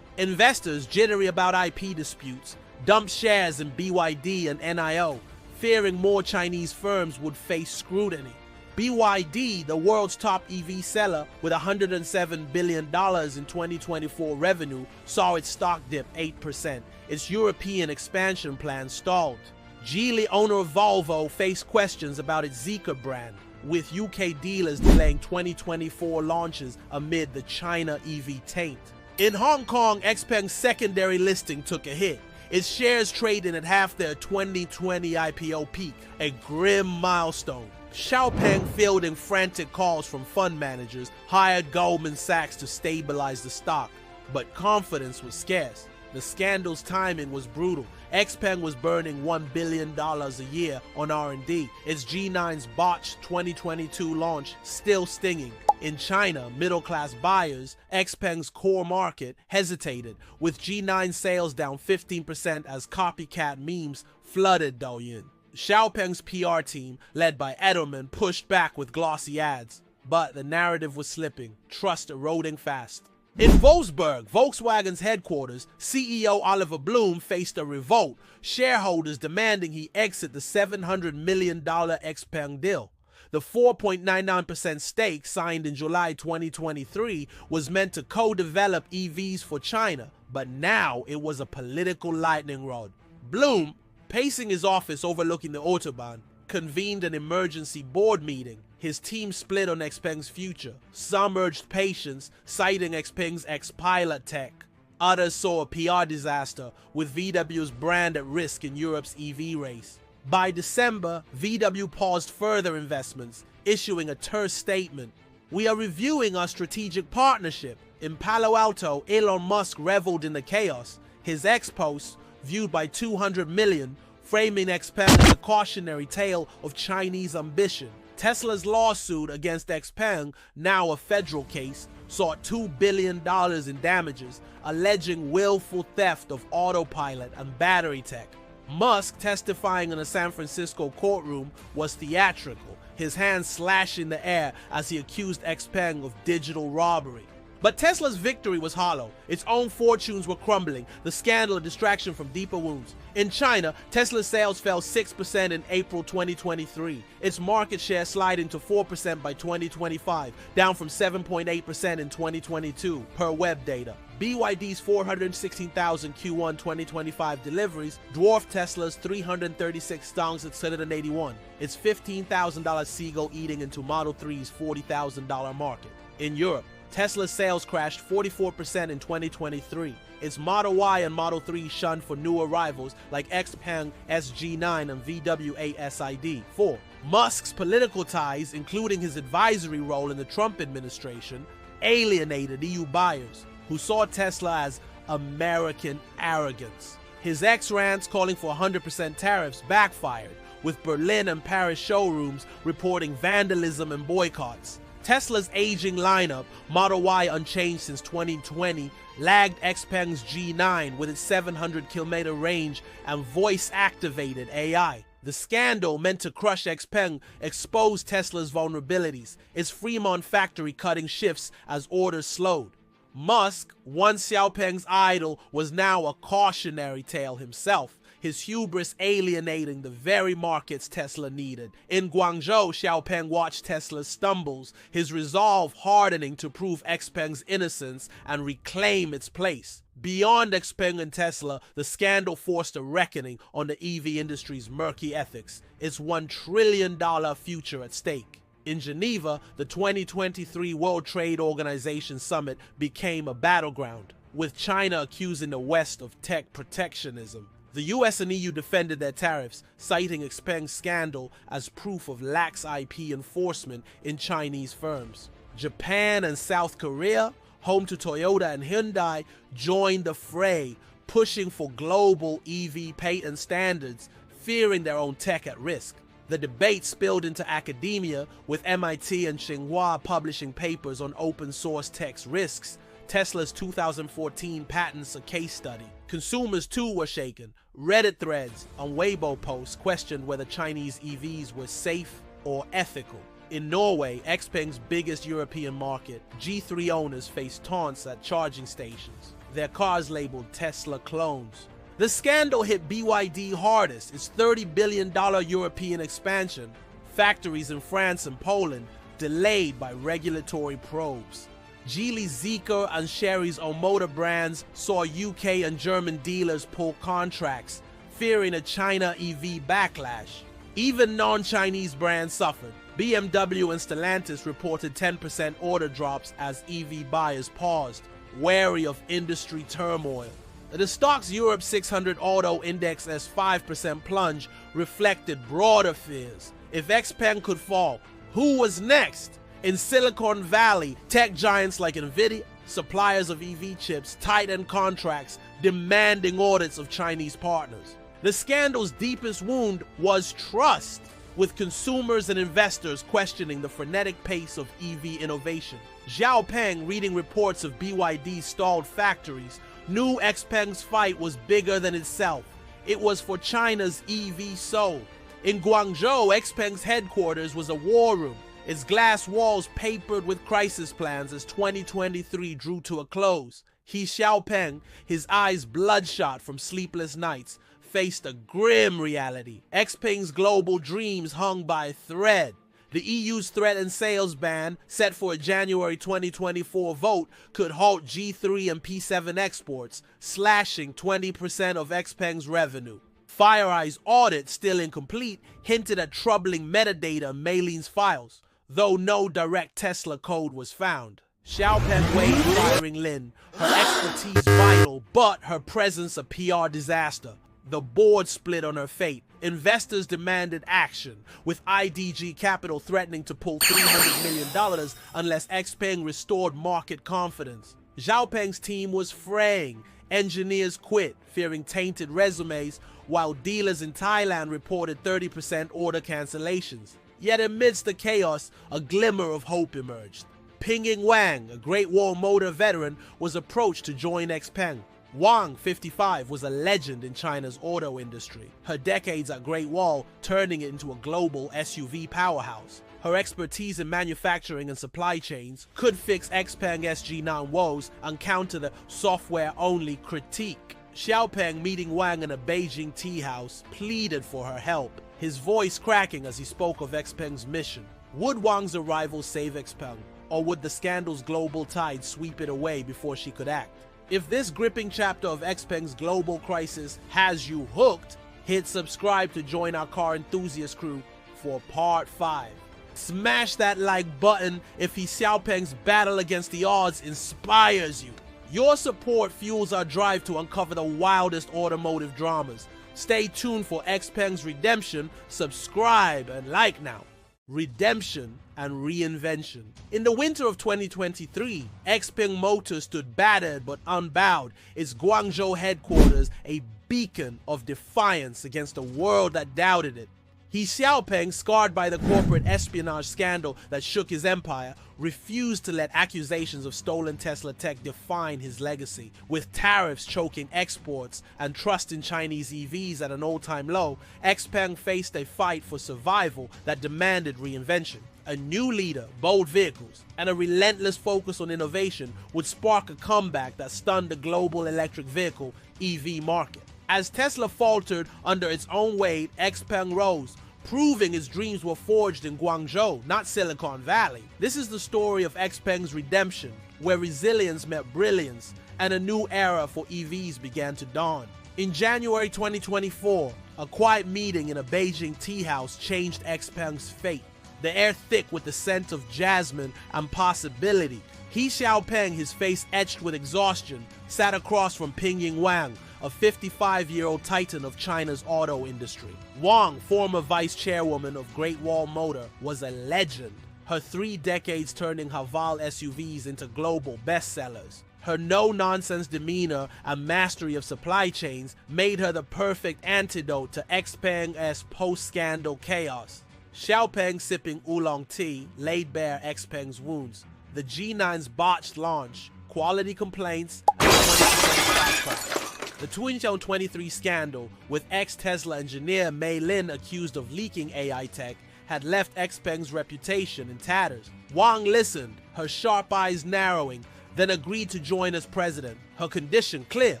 Investors, jittery about IP disputes, dumped shares in BYD and NIO, fearing more Chinese firms would face scrutiny. BYD, the world's top EV seller with $107 billion in 2024 revenue, saw its stock dip 8%. Its European expansion plan stalled. Geely, owner of Volvo, faced questions about its Zeekr brand, with UK dealers delaying 2024 launches amid the China EV taint. In Hong Kong, XPeng's secondary listing took a hit. Its shares trading at half their 2020 IPO peak, a grim milestone. XPeng, fielding frantic calls from fund managers, hired Goldman Sachs to stabilize the stock, but confidence was scarce. The scandal's timing was brutal. XPeng was burning $1 billion a year on R&D. Its G9's botched 2022 launch still stinging. In China, middle-class buyers, XPeng's core market, hesitated, with G9 sales down 15% as copycat memes flooded Douyin. XPeng's PR team, led by Edelman, pushed back with glossy ads, but the narrative was slipping, trust eroding fast. In Wolfsburg, Volkswagen's headquarters, CEO Oliver Blume faced a revolt, shareholders demanding he exit the $700 million XPeng deal. The 4.99% stake signed in July 2023 was meant to co-develop EVs for China, but now it was a political lightning rod. Blume, pacing his office overlooking the Autobahn, convened an emergency board meeting. His team split on XPeng's future. Some urged patience, citing XPeng's ex-pilot tech. Others saw a PR disaster, with VW's brand at risk in Europe's EV race. By December, VW paused further investments, issuing a terse statement. "We are reviewing our strategic partnership." In Palo Alto, Elon Musk reveled in the chaos. His ex-post, viewed by 200 million, framing XPeng as a cautionary tale of Chinese ambition. Tesla's lawsuit against XPeng, now a federal case, sought $2 billion in damages, alleging willful theft of autopilot and battery tech. Musk, testifying in a San Francisco courtroom, was theatrical, his hands slashing the air as he accused XPeng of digital robbery. But Tesla's victory was hollow. Its own fortunes were crumbling, the scandal a distraction from deeper wounds. In China, Tesla's sales fell 6% in April 2023, its market share sliding to 4% by 2025, down from 7.8% in 2022, per web data. BYD's 416,000 Q1 2025 deliveries dwarfed Tesla's 336,681, its $15,000 seagull eating into Model 3's $40,000 market. In Europe, Tesla's sales crashed 44% in 2023. Its Model Y and Model 3 shunned for new arrivals like XPeng SG9 and VW 8 SID4. Musk's political ties, including his advisory role in the Trump administration, alienated EU buyers, who saw Tesla as American arrogance. His ex-rants calling for 100% tariffs backfired, with Berlin and Paris showrooms reporting vandalism and boycotts. Tesla's aging lineup, Model Y unchanged since 2020, lagged XPeng's G9 with its 700-kilometer range and voice-activated AI. The scandal, meant to crush XPeng, exposed Tesla's vulnerabilities, its Fremont factory cutting shifts as orders slowed. Musk, once XPeng's idol, was now a cautionary tale himself, his hubris alienating the very markets Tesla needed. In Guangzhou, XPeng watched Tesla's stumbles, his resolve hardening to prove XPeng's innocence and reclaim its place. Beyond XPeng and Tesla, the scandal forced a reckoning on the EV industry's murky ethics, its $1 trillion future at stake. In Geneva, the 2023 World Trade Organization summit became a battleground, with China accusing the West of tech protectionism. The US and EU defended their tariffs, citing XPeng's scandal as proof of lax IP enforcement in Chinese firms. Japan and South Korea, home to Toyota and Hyundai, joined the fray, pushing for global EV patent standards, fearing their own tech at risk. The debate spilled into academia, with MIT and Tsinghua publishing papers on open source tech's risks. Tesla's 2014 patents a case study. Consumers too were shaken. Reddit threads on Weibo posts questioned whether Chinese EVs were safe or ethical. In Norway, XPeng's biggest European market, G3 owners faced taunts at charging stations, their cars labeled Tesla clones. The scandal hit BYD hardest, its $30 billion European expansion, factories in France and Poland delayed by regulatory probes. Geely, Zeekr, and Chery's Omoda brands saw UK and German dealers pull contracts, fearing a China EV backlash. Even non-Chinese brands suffered. BMW and Stellantis reported 10% order drops as EV buyers paused, wary of industry turmoil. The stock's Europe 600 Auto Index's 5% plunge reflected broader fears. If XPeng could fall, who was next? In Silicon Valley, tech giants like Nvidia, suppliers of EV chips, tightened contracts, demanding audits of Chinese partners. The scandal's deepest wound was trust, with consumers and investors questioning the frenetic pace of EV innovation. Xiaopeng, reading reports of BYD's stalled factories, knew XPeng's fight was bigger than itself. It was for China's EV soul. In Guangzhou, XPeng's headquarters was a war room, its glass walls papered with crisis plans as 2023 drew to a close. He Xiaopeng, his eyes bloodshot from sleepless nights, faced a grim reality. XPeng's global dreams hung by a thread. The EU's threatened sales ban, set for a January 2024 vote, could halt G3 and P7 exports, slashing 20% of XPeng's revenue. FireEye's audit, still incomplete, hinted at troubling metadata in Mei-Lin's files, though no direct Tesla code was found. Xiaopeng weighed firing Lin, her expertise vital, but her presence a PR disaster. The board split on her fate. Investors demanded action, with IDG Capital threatening to pull $300 million unless XPeng restored market confidence. Xiaopeng's team was fraying. Engineers quit, fearing tainted resumes, while dealers in Thailand reported 30% order cancellations. Yet amidst the chaos, a glimmer of hope emerged. Pingying Wang, a Great Wall Motor veteran, was approached to join XPeng. Wang, 55, was a legend in China's auto industry, her decades at Great Wall turning it into a global SUV powerhouse. Her expertise in manufacturing and supply chains could fix XPeng SG9 woes and counter the software-only critique. Xiaopeng, meeting Wang in a Beijing tea house, pleaded for her help, his voice cracking as he spoke of XPeng's mission. Would Wang's arrival save XPeng, or would the scandal's global tide sweep it away before she could act? If this gripping chapter of XPeng's global crisis has you hooked, hit subscribe to join our car enthusiast crew for part 5. Smash that like button if He Xiaopeng's battle against the odds inspires you. Your support fuels our drive to uncover the wildest automotive dramas. Stay tuned for XPeng's redemption, subscribe and like now. Redemption and reinvention. In the winter of 2023, XPeng Motors stood battered but unbowed, its Guangzhou headquarters a beacon of defiance against a world that doubted it. He Xiaopeng, scarred by the corporate espionage scandal that shook his empire, refused to let accusations of stolen Tesla tech define his legacy. With tariffs choking exports and trust in Chinese EVs at an all-time low, XPeng faced a fight for survival that demanded reinvention. A new leader, bold vehicles, and a relentless focus on innovation would spark a comeback that stunned the global electric vehicle EV market. As Tesla faltered under its own weight, XPeng rose, proving its dreams were forged in Guangzhou, not Silicon Valley. This is the story of XPeng's redemption, where resilience met brilliance, and a new era for EVs began to dawn. In January 2024, a quiet meeting in a Beijing tea house changed XPeng's fate. The air thick with the scent of jasmine and possibility. He Xiaopeng, his face etched with exhaustion, sat across from Pingying Wang, a 55-year-old titan of China's auto industry. Wang, former vice chairwoman of Great Wall Motor, was a legend, her 3 decades turning Haval SUVs into global bestsellers. Her no-nonsense demeanor and mastery of supply chains made her the perfect antidote to XPeng's post-scandal chaos. Xiaopeng, sipping oolong tea, laid bare XPeng's wounds. The G9's botched launch, quality complaints, and 20% stock price. The 2023 scandal, with ex-Tesla engineer Mei-Lin accused of leaking AI tech, had left XPeng's reputation in tatters. Wang listened, her sharp eyes narrowing, then agreed to join as president. Her condition clear: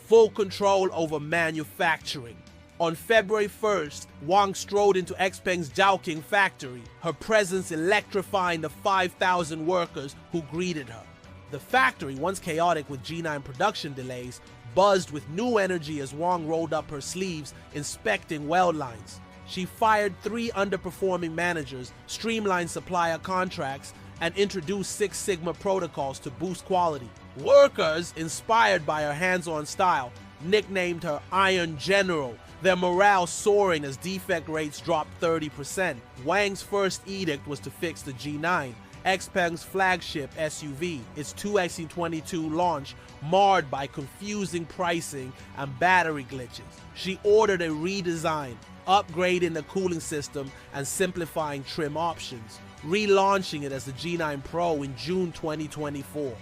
full control over manufacturing. On February 1st, Wang strode into XPeng's Zhaoqing factory, her presence electrifying the 5,000 workers who greeted her. The factory, once chaotic with G9 production delays, buzzed with new energy as Wang rolled up her sleeves, inspecting weld lines. She fired 3 underperforming managers, streamlined supplier contracts, and introduced Six Sigma protocols to boost quality. Workers, inspired by her hands-on style, nicknamed her Iron General, their morale soaring as defect rates dropped 30%. Wang's first edict was to fix the G9, XPeng's flagship SUV, its 2XC22 launch marred by confusing pricing and battery glitches. She ordered a redesign, upgrading the cooling system and simplifying trim options, relaunching it as the G9 Pro in June 2024.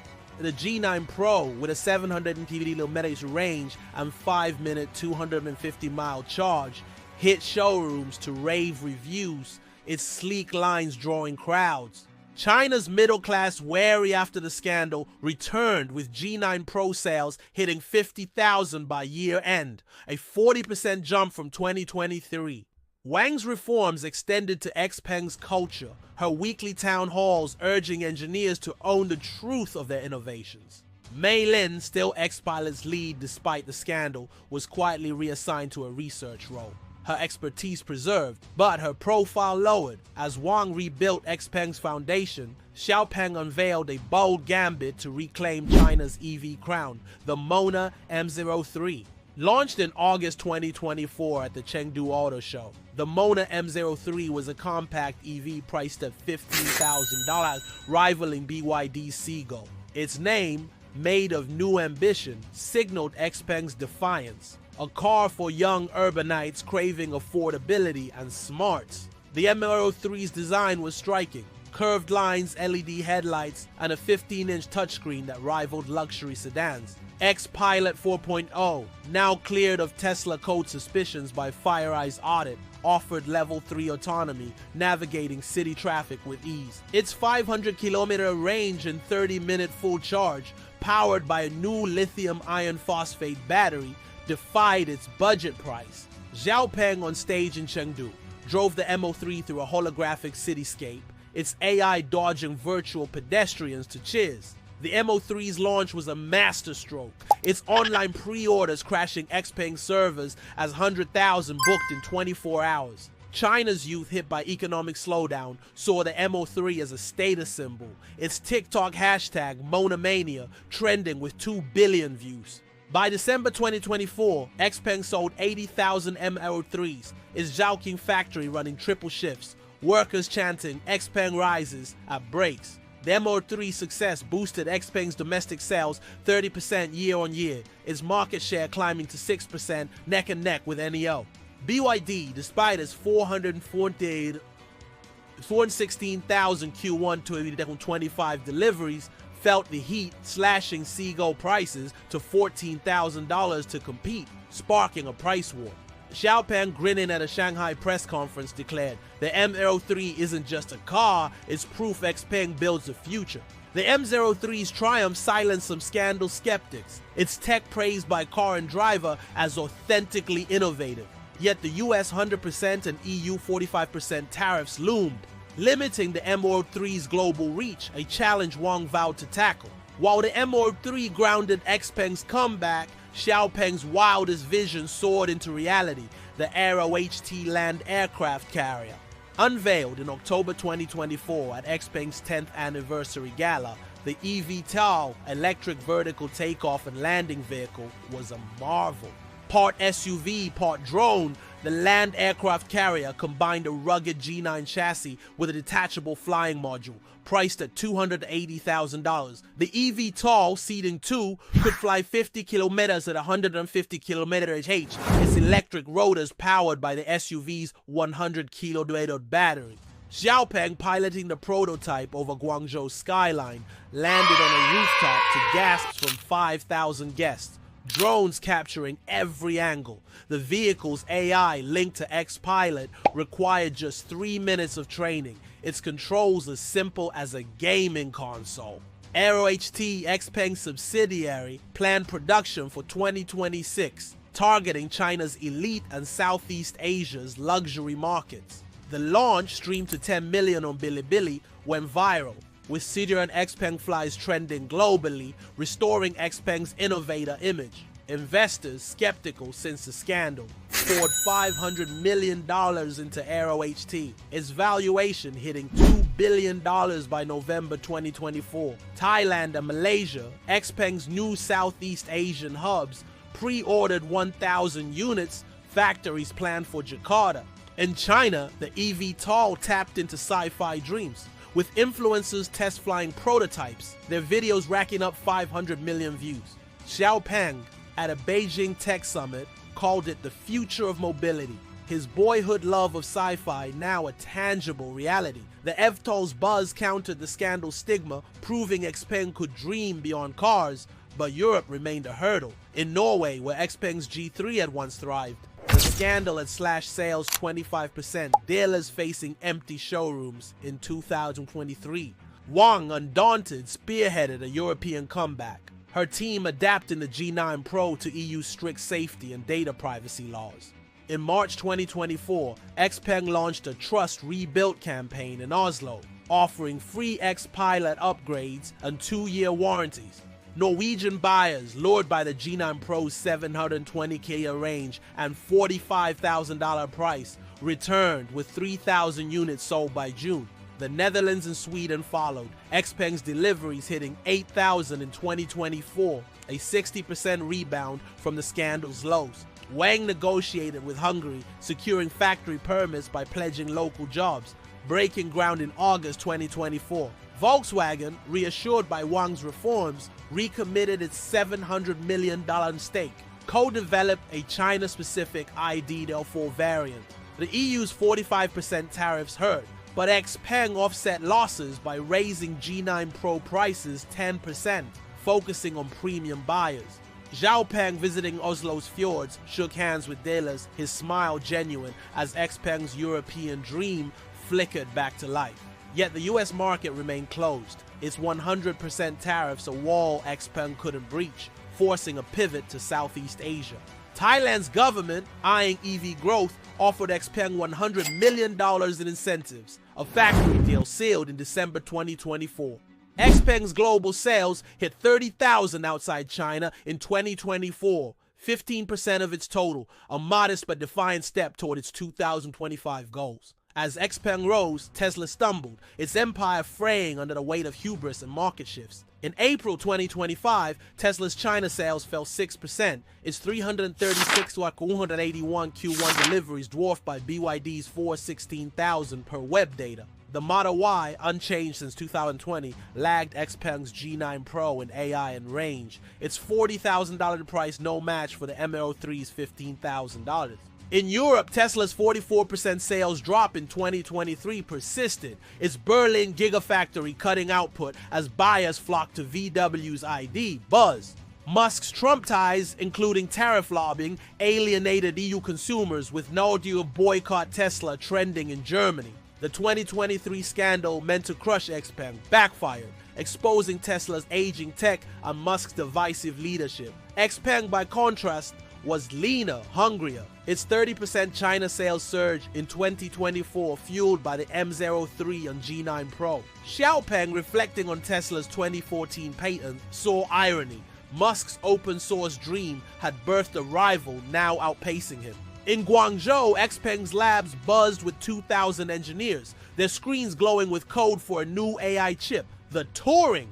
The G9 Pro, with a 750 km range and 5-minute 250-mile charge, hit showrooms to rave reviews, its sleek lines drawing crowds. China's middle class, wary after the scandal, returned with G9 Pro sales hitting 50,000 by year end, a 40% jump from 2023. Wang's reforms extended to XPeng's culture, her weekly town halls urging engineers to own the truth of their innovations. Mei Lin, still XPilot's lead despite the scandal, was quietly reassigned to a research role. Her expertise preserved, but her profile lowered. As Wang rebuilt XPeng's foundation, XPeng unveiled a bold gambit to reclaim China's EV crown, the Mona M03. Launched in August 2024 at the Chengdu Auto Show, the Mona M03 was a compact EV priced at $15,000, rivaling BYD's Seagull. Its name, made of new ambition, signaled XPeng's defiance. A car for young urbanites craving affordability and smarts. The M03's design was striking. Curved lines, LED headlights, and a 15-inch touchscreen that rivaled luxury sedans. XPilot 4.0, now cleared of Tesla code suspicions by FireEye's audit, offered level 3 autonomy, navigating city traffic with ease. Its 500-kilometer range and 30-minute full charge, powered by a new lithium iron phosphate battery, defied its budget price. XPeng, on stage in Chengdu, drove the M03 through a holographic cityscape, its AI dodging virtual pedestrians to cheers. The M03's launch was a masterstroke, its online pre-orders crashing XPeng servers as 100,000 booked in 24 hours. China's youth, hit by economic slowdown, saw the M03 as a status symbol, its TikTok hashtag MonaMania trending with 2 billion views. By December 2024, XPeng sold 80,000 M03s, its Zhaoqing factory running triple shifts, workers chanting XPeng rises at breaks. The M03's success boosted XPeng's domestic sales 30% year-on-year, its market share climbing to 6% neck and neck with NEO. BYD, despite its 416,000 Q1 2025 deliveries, felt the heat, slashing Seagull prices to $14,000 to compete, sparking a price war. XPeng, grinning at a Shanghai press conference, declared, "The M03 isn't just a car, it's proof XPeng builds a future." The M03's triumph silenced some scandal skeptics, its tech praised by Car and Driver as authentically innovative. Yet the US 100% and EU 45% tariffs loomed, limiting the M03's global reach, a challenge Wang vowed to tackle. While the M03 grounded XPeng's comeback, XPeng's wildest vision soared into reality, the Aero HT land aircraft carrier. Unveiled in October 2024 at XPeng's 10th anniversary gala, the eVTOL, electric vertical takeoff and landing vehicle, was a marvel. Part SUV, part drone, the land aircraft carrier combined a rugged G9 chassis with a detachable flying module, priced at $280,000. The eVTOL, seating 2, could fly 50 kilometers at 150 km/h, its electric rotors powered by the SUV's 100 kWh battery. XPeng, piloting the prototype over Guangzhou's skyline, landed on a rooftop to gasps from 5,000 guests. Drones capturing every angle. The vehicle's AI, linked to XPilot, required just 3 minutes of training. Its controls as simple as a gaming console. Aero HT, XPeng's subsidiary, planned production for 2026, targeting China's elite and Southeast Asia's luxury markets. The launch, streamed to 10 million on Bilibili, went viral, with Sidereal XPeng flies trending globally, restoring XPeng's innovator image. Investors, skeptical since the scandal, poured $500 million into Aero HT, its valuation hitting $2 billion by November 2024. Thailand and Malaysia, XPeng's new Southeast Asian hubs, pre-ordered 1,000 units, factories planned for Jakarta. In China, the eVTOL tapped into sci-fi dreams, with influencers test flying prototypes, their videos racking up 500 million views. XPeng, at a Beijing Tech Summit, called it the future of mobility. His boyhood love of sci-fi now a tangible reality. The eVTOL's buzz countered the scandal stigma, proving XPeng could dream beyond cars, but Europe remained a hurdle. In Norway, where XPeng's G3 had once thrived, the scandal had slashed sales 25%, dealers facing empty showrooms in 2023. Wang, undaunted, spearheaded a European comeback, her team adapting the G9 Pro to EU's strict safety and data privacy laws. In March 2024, XPeng launched a Trust Rebuilt campaign in Oslo, offering free X-Pilot upgrades and 2-year warranties. Norwegian buyers, lured by the G9 Pro's 720km range and $45,000 price, returned with 3,000 units sold by June. The Netherlands and Sweden followed, XPeng's deliveries hitting 8,000 in 2024, a 60% rebound from the scandal's lows. Wang negotiated with Hungary, securing factory permits by pledging local jobs, breaking ground in August 2024. Volkswagen, reassured by Wang's reforms, recommitted its $700 million stake, co-developed a China-specific ID.4 variant. The EU's 45% tariffs hurt, but XPeng offset losses by raising G9 Pro prices 10%, focusing on premium buyers. XPeng, visiting Oslo's fjords, shook hands with dealers, his smile genuine as XPeng's European dream flickered back to life. Yet the US market remained closed, its 100% tariffs a wall XPeng couldn't breach, forcing a pivot to Southeast Asia. Thailand's government, eyeing EV growth, offered XPeng $100 million in incentives, a factory deal sealed in December 2024. XPeng's global sales hit 30,000 outside China in 2024, 15% of its total, a modest but defiant step toward its 2025 goals. As XPeng rose, Tesla stumbled, its empire fraying under the weight of hubris and market shifts. In April 2025, Tesla's China sales fell 6%, its 336 to 181 Q1 deliveries dwarfed by BYD's 416,000 per web data. The Model Y, unchanged since 2020, lagged XPeng's G9 Pro in AI and range, its $40,000 price no match for the ML3's $15,000. In Europe, Tesla's 44% sales drop in 2023 persisted, its Berlin gigafactory cutting output as buyers flocked to VW's ID, Buzz. Musk's Trump ties, including tariff lobbying, alienated EU consumers with no deal boycott Tesla trending in Germany. The 2023 scandal meant to crush XPeng backfired, exposing Tesla's aging tech and Musk's divisive leadership. XPeng, by contrast, was leaner, hungrier. Its 30% China sales surge in 2024 fueled by the M03 and G9 Pro. XPeng, reflecting on Tesla's 2014 patent, saw irony. Musk's open source dream had birthed a rival now outpacing him. In Guangzhou, XPeng's labs buzzed with 2,000 engineers, their screens glowing with code for a new AI chip, the Turing.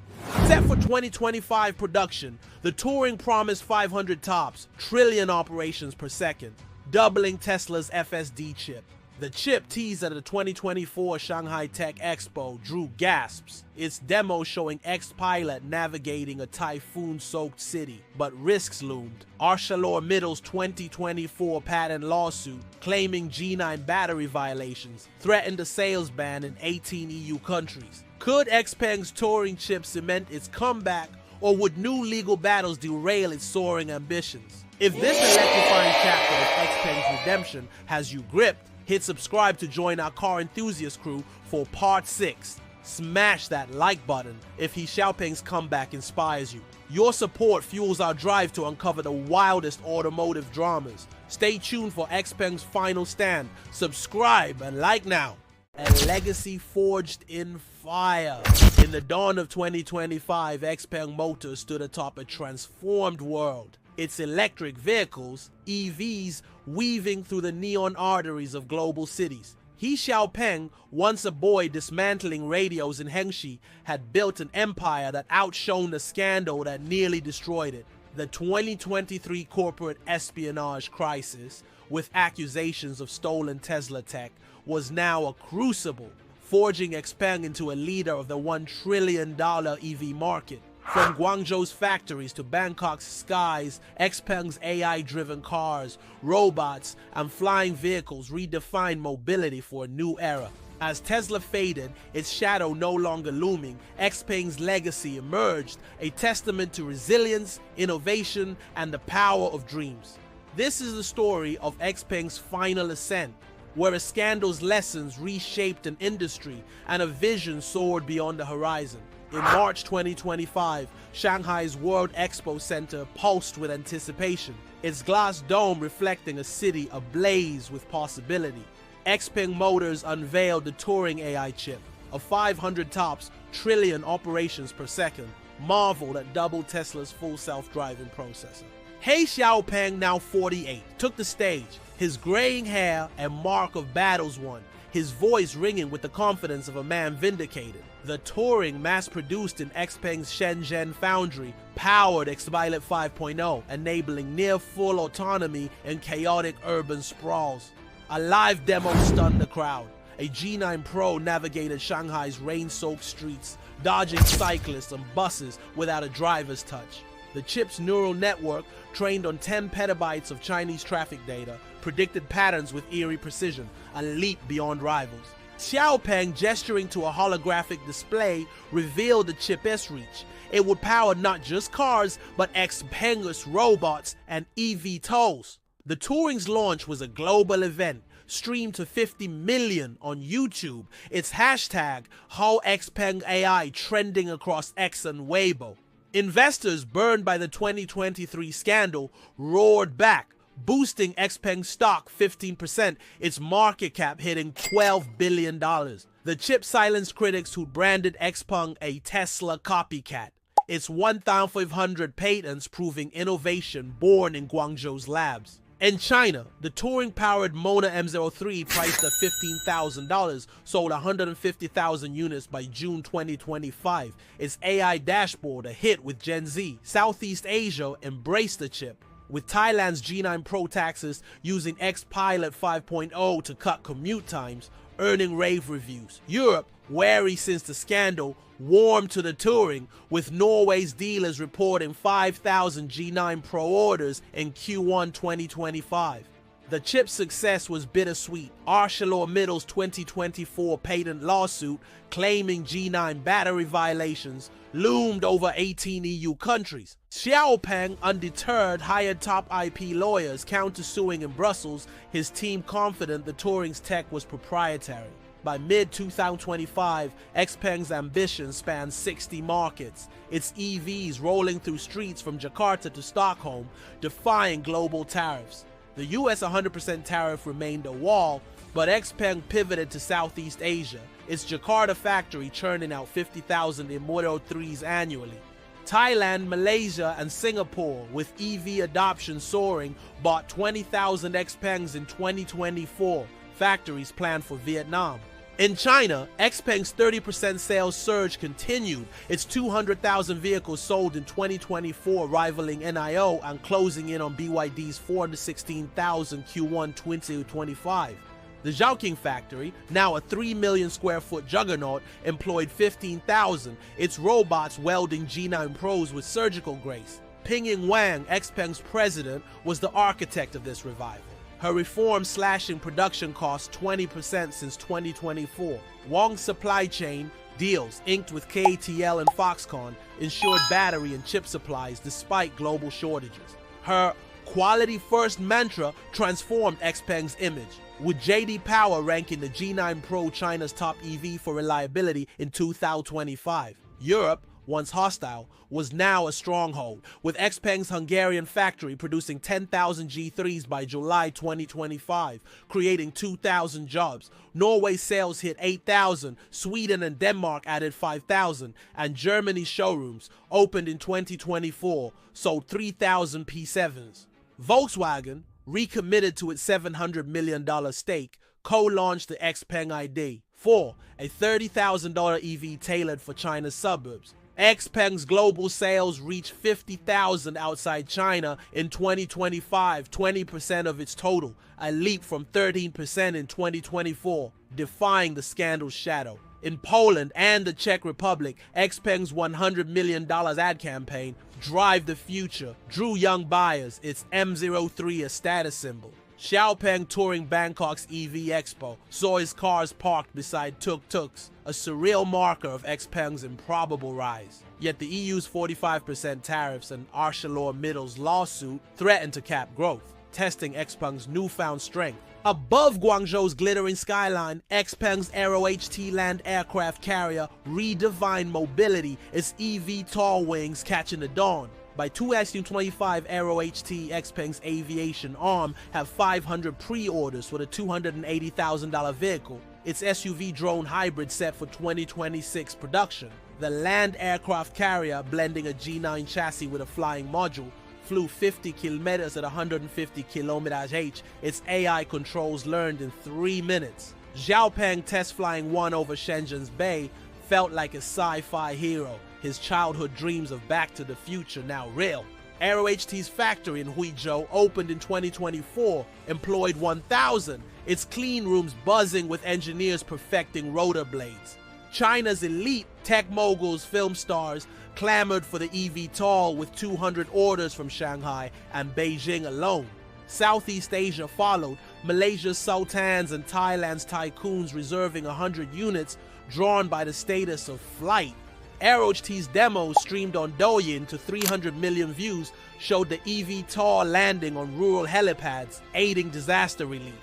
Set for 2025 production, the Turing promised 500 tops, trillion operations per second, doubling Tesla's FSD chip. The chip, teased at the 2024 Shanghai Tech Expo, drew gasps, its demo showing X-Pilot navigating a typhoon-soaked city, but risks loomed. ArcelorMittal's 2024 patent lawsuit, claiming G9 battery violations, threatened a sales ban in 18 EU countries. Could XPeng's Turing chip cement its comeback, or would new legal battles derail its soaring ambitions? If this electrifying chapter of XPeng's redemption has you gripped, hit subscribe to join our car enthusiast crew for part 6. Smash that like button if XPeng's comeback inspires you. Your support fuels our drive to uncover the wildest automotive dramas. Stay tuned for XPeng's final stand. Subscribe and like now. A legacy forged in fire. In the dawn of 2025, XPeng Motors stood atop a transformed world. Its electric vehicles, EVs, weaving through the neon arteries of global cities. XPeng, once a boy dismantling radios in Hengxi, had built an empire that outshone the scandal that nearly destroyed it. The 2023 corporate espionage crisis, with accusations of stolen Tesla tech, was now a crucible, forging XPeng into a leader of the $1 trillion EV market. From Guangzhou's factories to Bangkok's skies, XPeng's AI-driven cars, robots, and flying vehicles redefined mobility for a new era. As Tesla faded, its shadow no longer looming, XPeng's legacy emerged, a testament to resilience, innovation, and the power of dreams. This is the story of XPeng's final ascent, where a scandal's lessons reshaped an industry and a vision soared beyond the horizon. In March 2025, Shanghai's World Expo Center pulsed with anticipation, its glass dome reflecting a city ablaze with possibility. XPeng Motors unveiled the Turing AI chip, a 500 tops trillion operations per second, marvel that doubled Tesla's full self-driving processor. He Xiaopeng, now 48, took the stage, his graying hair a mark of battles won, his voice ringing with the confidence of a man vindicated. The Turing, mass-produced in XPeng's Shenzhen foundry, powered XPilot 5.0, enabling near-full autonomy in chaotic urban sprawls. A live demo stunned the crowd. A G9 Pro navigated Shanghai's rain-soaked streets, dodging cyclists and buses without a driver's touch. The chip's neural network, trained on 10 petabytes of Chinese traffic data, predicted patterns with eerie precision, a leap beyond rivals. Xiaopeng, gesturing to a holographic display, revealed the chip's reach. It would power not just cars, but XPeng's robots and eVTOLs. The Turing's launch was a global event, streamed to 50 million on YouTube, its hashtag #HowXpengAI trending across X and Weibo. Investors burned by the 2023 scandal roared back, boosting XPeng stock 15%, its market cap hitting $12 billion. The chip silenced critics who branded XPeng a Tesla copycat, its 1,500 patents proving innovation born in Guangzhou's labs. In China, the Turing-powered Mona M03, priced at $15,000, sold 150,000 units by June 2025. Its AI dashboard a hit with Gen Z. Southeast Asia embraced the chip, with Thailand's G9 Pro taxis using XPilot 5.0 to cut commute times, earning rave reviews. Europe, wary since the scandal, warmed to the Turing, with Norway's dealers reporting 5,000 G9 Pro orders in Q1 2025. The chip's success was bittersweet. ArcelorMittal's 2024 patent lawsuit claiming G9 battery violations loomed over 18 EU countries. Xiaopeng, undeterred, hired top IP lawyers countersuing in Brussels, his team confident the Turing's tech was proprietary. By mid-2025, XPeng's ambition spanned 60 markets, its EVs rolling through streets from Jakarta to Stockholm, defying global tariffs. The US 100% tariff remained a wall, but XPeng pivoted to Southeast Asia, its Jakarta factory churning out 50,000 Immortal 3s annually. Thailand, Malaysia, and Singapore, with EV adoption soaring, bought 20,000 XPengs in 2024, factories planned for Vietnam. In China, XPeng's 30% sales surge continued, its 200,000 vehicles sold in 2024 rivaling NIO and closing in on BYD's 416,000 Q1 2025. The Zhaoqing factory, now a 3 million square foot juggernaut, employed 15,000, its robots welding G9 Pros with surgical grace. Pingying Wang, XPeng's president, was the architect of this revival. Her reform slashing production costs 20% since 2024. Wang's supply chain deals, inked with KTL and Foxconn, ensured battery and chip supplies despite global shortages. Her quality first mantra transformed XPeng's image, with JD Power ranking the G9 Pro China's top EV for reliability in 2025. Europe, once hostile, was now a stronghold, with XPeng's Hungarian factory producing 10,000 G3s by July 2025, creating 2,000 jobs. Norway's sales hit 8,000, Sweden and Denmark added 5,000, and Germany's showrooms, opened in 2024, sold 3,000 P7s. Volkswagen, recommitted to its $700 million stake, co-launched the XPeng ID. 4. A $30,000 EV tailored for China's suburbs. XPeng's global sales reached 50,000 outside China in 2025, 20% of its total, a leap from 13% in 2024, defying the scandal's shadow. In Poland and the Czech Republic, XPeng's $100 million ad campaign, Drive the Future, drew young buyers, its M03 a status symbol. XPeng touring Bangkok's EV Expo saw his cars parked beside tuk-tuks, a surreal marker of XPeng's improbable rise. Yet the EU's 45% tariffs and ArcelorMittal's lawsuit threatened to cap growth, testing XPeng's newfound strength. Above Guangzhou's glittering skyline, XPeng's Aero HT land aircraft carrier redefined mobility, its eVTOL wings catching the dawn. By 2025, Aero HT, XPeng's aviation arm, have 500 pre-orders for the $280,000 vehicle, its SUV drone hybrid set for 2026 production. The land aircraft carrier, blending a G9 chassis with a flying module, flew 50 kilometers at 150 km/h. Its AI controls learned in 3 minutes. XPeng test flying one over Shenzhen's bay felt like a sci-fi hero, his childhood dreams of Back to the Future now real. Aero HT's factory in Huizhou opened in 2024, employed 1,000, its clean rooms buzzing with engineers perfecting rotor blades. China's elite tech moguls, film stars, clamored for the eVTOL with 200 orders from Shanghai and Beijing alone. Southeast Asia followed, Malaysia's sultans and Thailand's tycoons reserving 100 units, drawn by the status of flight. Aero HT's demos, streamed on Douyin to 300 million views, showed the eVTOL landing on rural helipads, aiding disaster relief.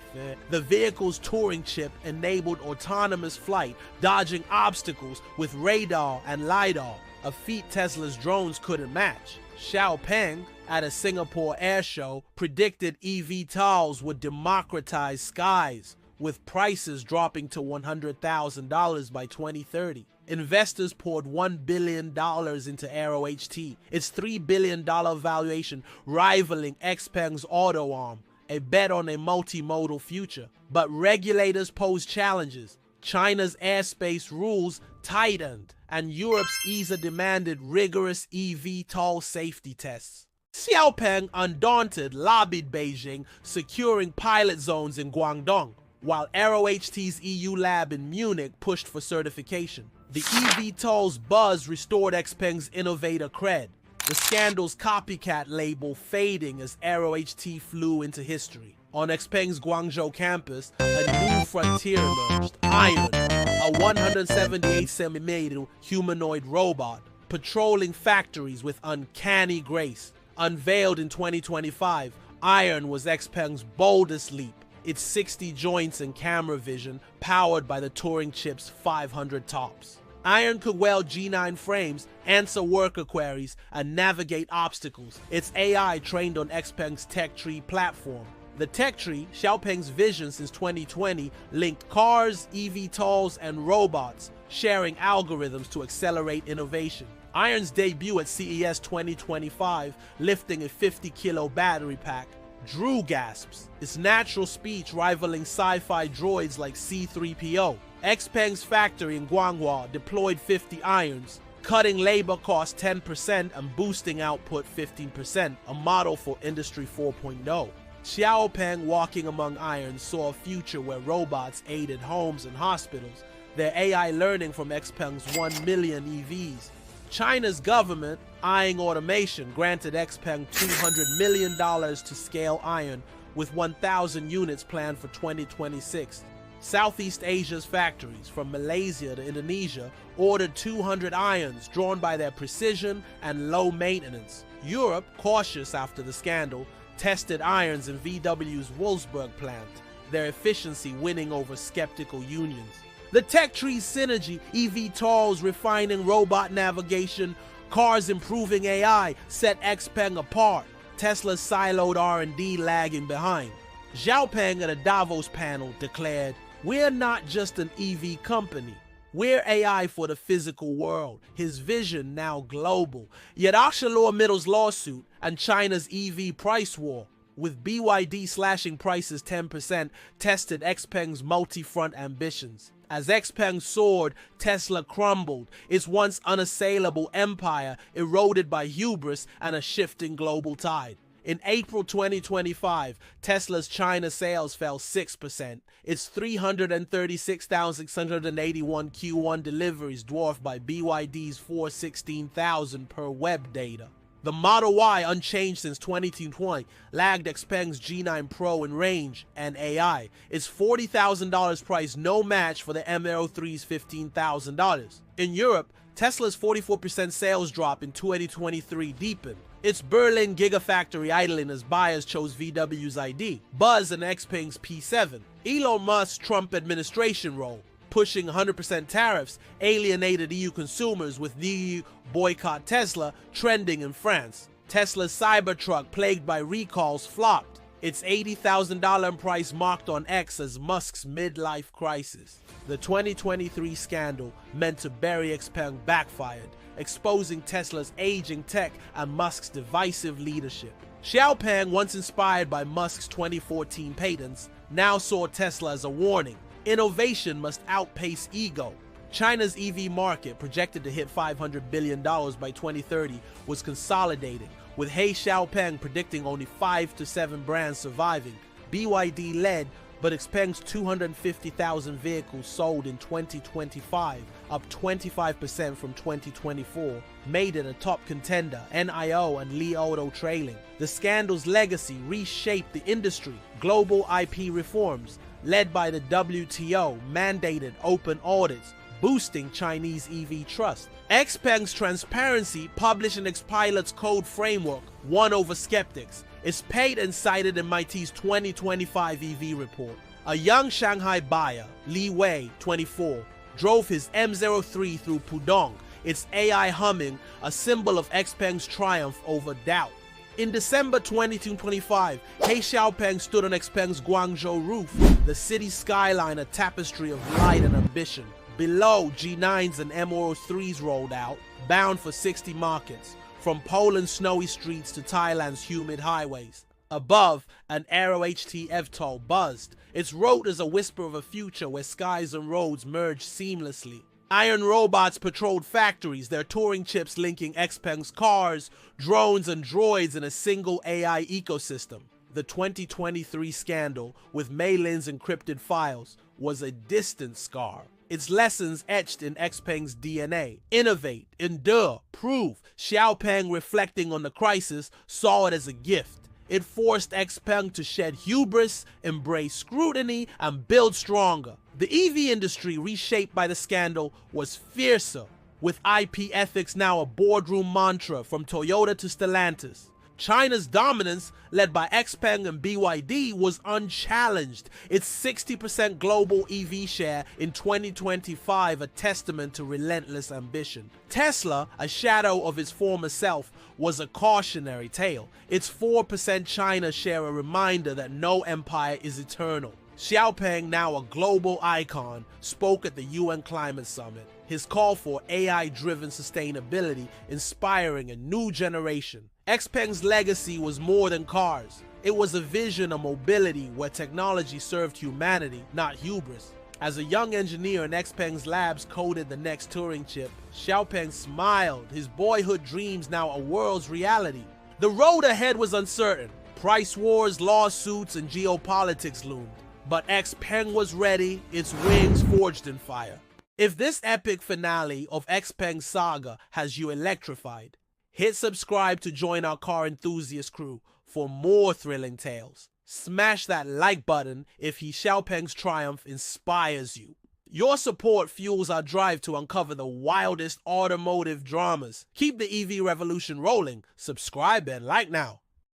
The vehicle's touring chip enabled autonomous flight, dodging obstacles with radar and LiDAR, a feat Tesla's drones couldn't match. XPeng, at a Singapore air show, predicted eVTOLs would democratize skies, with prices dropping to $100,000 by 2030. Investors poured $1 billion into Aero HT, its $3 billion valuation rivaling XPeng's auto arm, a bet on a multimodal future. But regulators posed challenges. China's airspace rules tightened, and Europe's ESA demanded rigorous eVTOL safety tests. XPeng, undaunted, lobbied Beijing, securing pilot zones in Guangdong, while Aero HT's EU lab in Munich pushed for certification. The eVTOL's buzz restored XPeng's innovator cred, the scandal's copycat label fading as Aero HT flew into history. On XPeng's Guangzhou campus, a new frontier emerged, Iron, a 178cm humanoid robot, patrolling factories with uncanny grace. Unveiled in 2025, Iron was XPeng's boldest leap, its 60 joints and camera vision powered by the Turing chip's 500 tops. Iron could weld G9 frames, answer worker queries, and navigate obstacles, its AI trained on XPeng's tech tree platform. The tech tree, XPeng's vision since 2020, linked cars, eVTOLs, and robots, sharing algorithms to accelerate innovation. Iron's debut at CES 2025, lifting a 50-kilo battery pack, drew gasps, its natural speech rivaling sci-fi droids like C-3PO. XPeng's factory in Guanghua deployed 50 Irons, cutting labor costs 10% and boosting output 15%, a model for Industry 4.0. XPeng, walking among irons, saw a future where robots aided homes and hospitals, their AI learning from XPeng's 1 million EVs. China's government, eyeing automation, granted XPeng $200 million to scale Iron, with 1,000 units planned for 2026. Southeast Asia's factories, from Malaysia to Indonesia, ordered 200 Irons, drawn by their precision and low maintenance. Europe, cautious after the scandal, tested Irons in VW's Wolfsburg plant, their efficiency winning over skeptical unions. The tech tree's synergy, eVTOLs refining robot navigation, cars improving AI, set XPeng apart, Tesla's siloed R&D lagging behind. XPeng at a Davos panel declared, "We're not just an EV company. We're AI for the physical world," his vision now global. Yet ArcelorMittal's lawsuit and China's EV price war with BYD slashing prices 10%, tested XPeng's multi-front ambitions. As XPeng soared, Tesla crumbled, its once unassailable empire eroded by hubris and a shifting global tide. In April 2025, Tesla's China sales fell 6%, its 336,681 Q1 deliveries dwarfed by BYD's 416,000 per web data. The Model Y, unchanged since 2020, lagged XPeng's G9 Pro in range and AI. Its $40,000 price no match for the M03's $15,000. In Europe, Tesla's 44% sales drop in 2023 deepened. Its Berlin Gigafactory idling as buyers chose VW's ID, Buzz and XPeng's P7. Elon Musk's Trump administration role, pushing 100% tariffs, alienated EU consumers with the EU boycott Tesla trending in France. Tesla's Cybertruck, plagued by recalls, flopped. Its $80,000 price marked on X as Musk's midlife crisis. The 2023 scandal meant to bury XPeng backfired, exposing Tesla's aging tech and Musk's divisive leadership. XPeng, once inspired by Musk's 2014 patents, now saw Tesla as a warning. Innovation must outpace ego. China's EV market, projected to hit $500 billion by 2030, was consolidating, with XPeng predicting only 5 to 7 brands surviving. BYD led, but XPeng's 250,000 vehicles sold in 2025, up 25% from 2024, made it a top contender, NIO and Li Auto trailing. The scandal's legacy reshaped the industry. Global IP reforms, led by the WTO, mandated open audits, boosting Chinese EV trust. XPeng's transparency, publishing its pilot's code framework, won over skeptics. Its patent cited MIT's 2025 EV report. A young Shanghai buyer, Li Wei, 24, drove his M03 through Pudong, its AI humming, a symbol of XPeng's triumph over doubt. In December 2025, XPeng stood on XPeng's Guangzhou roof, the city skyline a tapestry of light and ambition. Below, G9s and M03s rolled out, bound for 60 markets, from Poland's snowy streets to Thailand's humid highways. Above, an Aero HT eVTOL buzzed, its rote as a whisper of a future where skies and roads merge seamlessly. Iron robots patrolled factories, their touring chips linking XPeng's cars, drones and droids in a single AI ecosystem. The 2023 scandal, with Maylin's encrypted files, was a distant scar. Its lessons etched in XPeng's DNA. Innovate, endure, prove. XPeng, reflecting on the crisis, saw it as a gift. It forced XPeng to shed hubris, embrace scrutiny, and build stronger. The EV industry, reshaped by the scandal, was fiercer, with IP ethics now a boardroom mantra from Toyota to Stellantis. China's dominance, led by XPeng and BYD, was unchallenged. Its 60% global EV share in 2025, a testament to relentless ambition. Tesla, a shadow of its former self, was a cautionary tale. Its 4% China share, a reminder that no empire is eternal. XPeng, now a global icon, spoke at the UN Climate Summit. His call for AI-driven sustainability, inspiring a new generation. XPeng's legacy was more than cars. It was a vision of mobility where technology served humanity, not hubris. As a young engineer in XPeng's labs coded the next Turing chip, XPeng smiled, his boyhood dreams now a world's reality. The road ahead was uncertain. Price wars, lawsuits, and geopolitics loomed. But XPeng was ready, its wings forged in fire. If this epic finale of XPeng's saga has you electrified, hit subscribe to join our car enthusiast crew for more thrilling tales. Smash that like button if XPeng's triumph inspires you. Your support fuels our drive to uncover the wildest automotive dramas. Keep the EV revolution rolling. Subscribe and like now.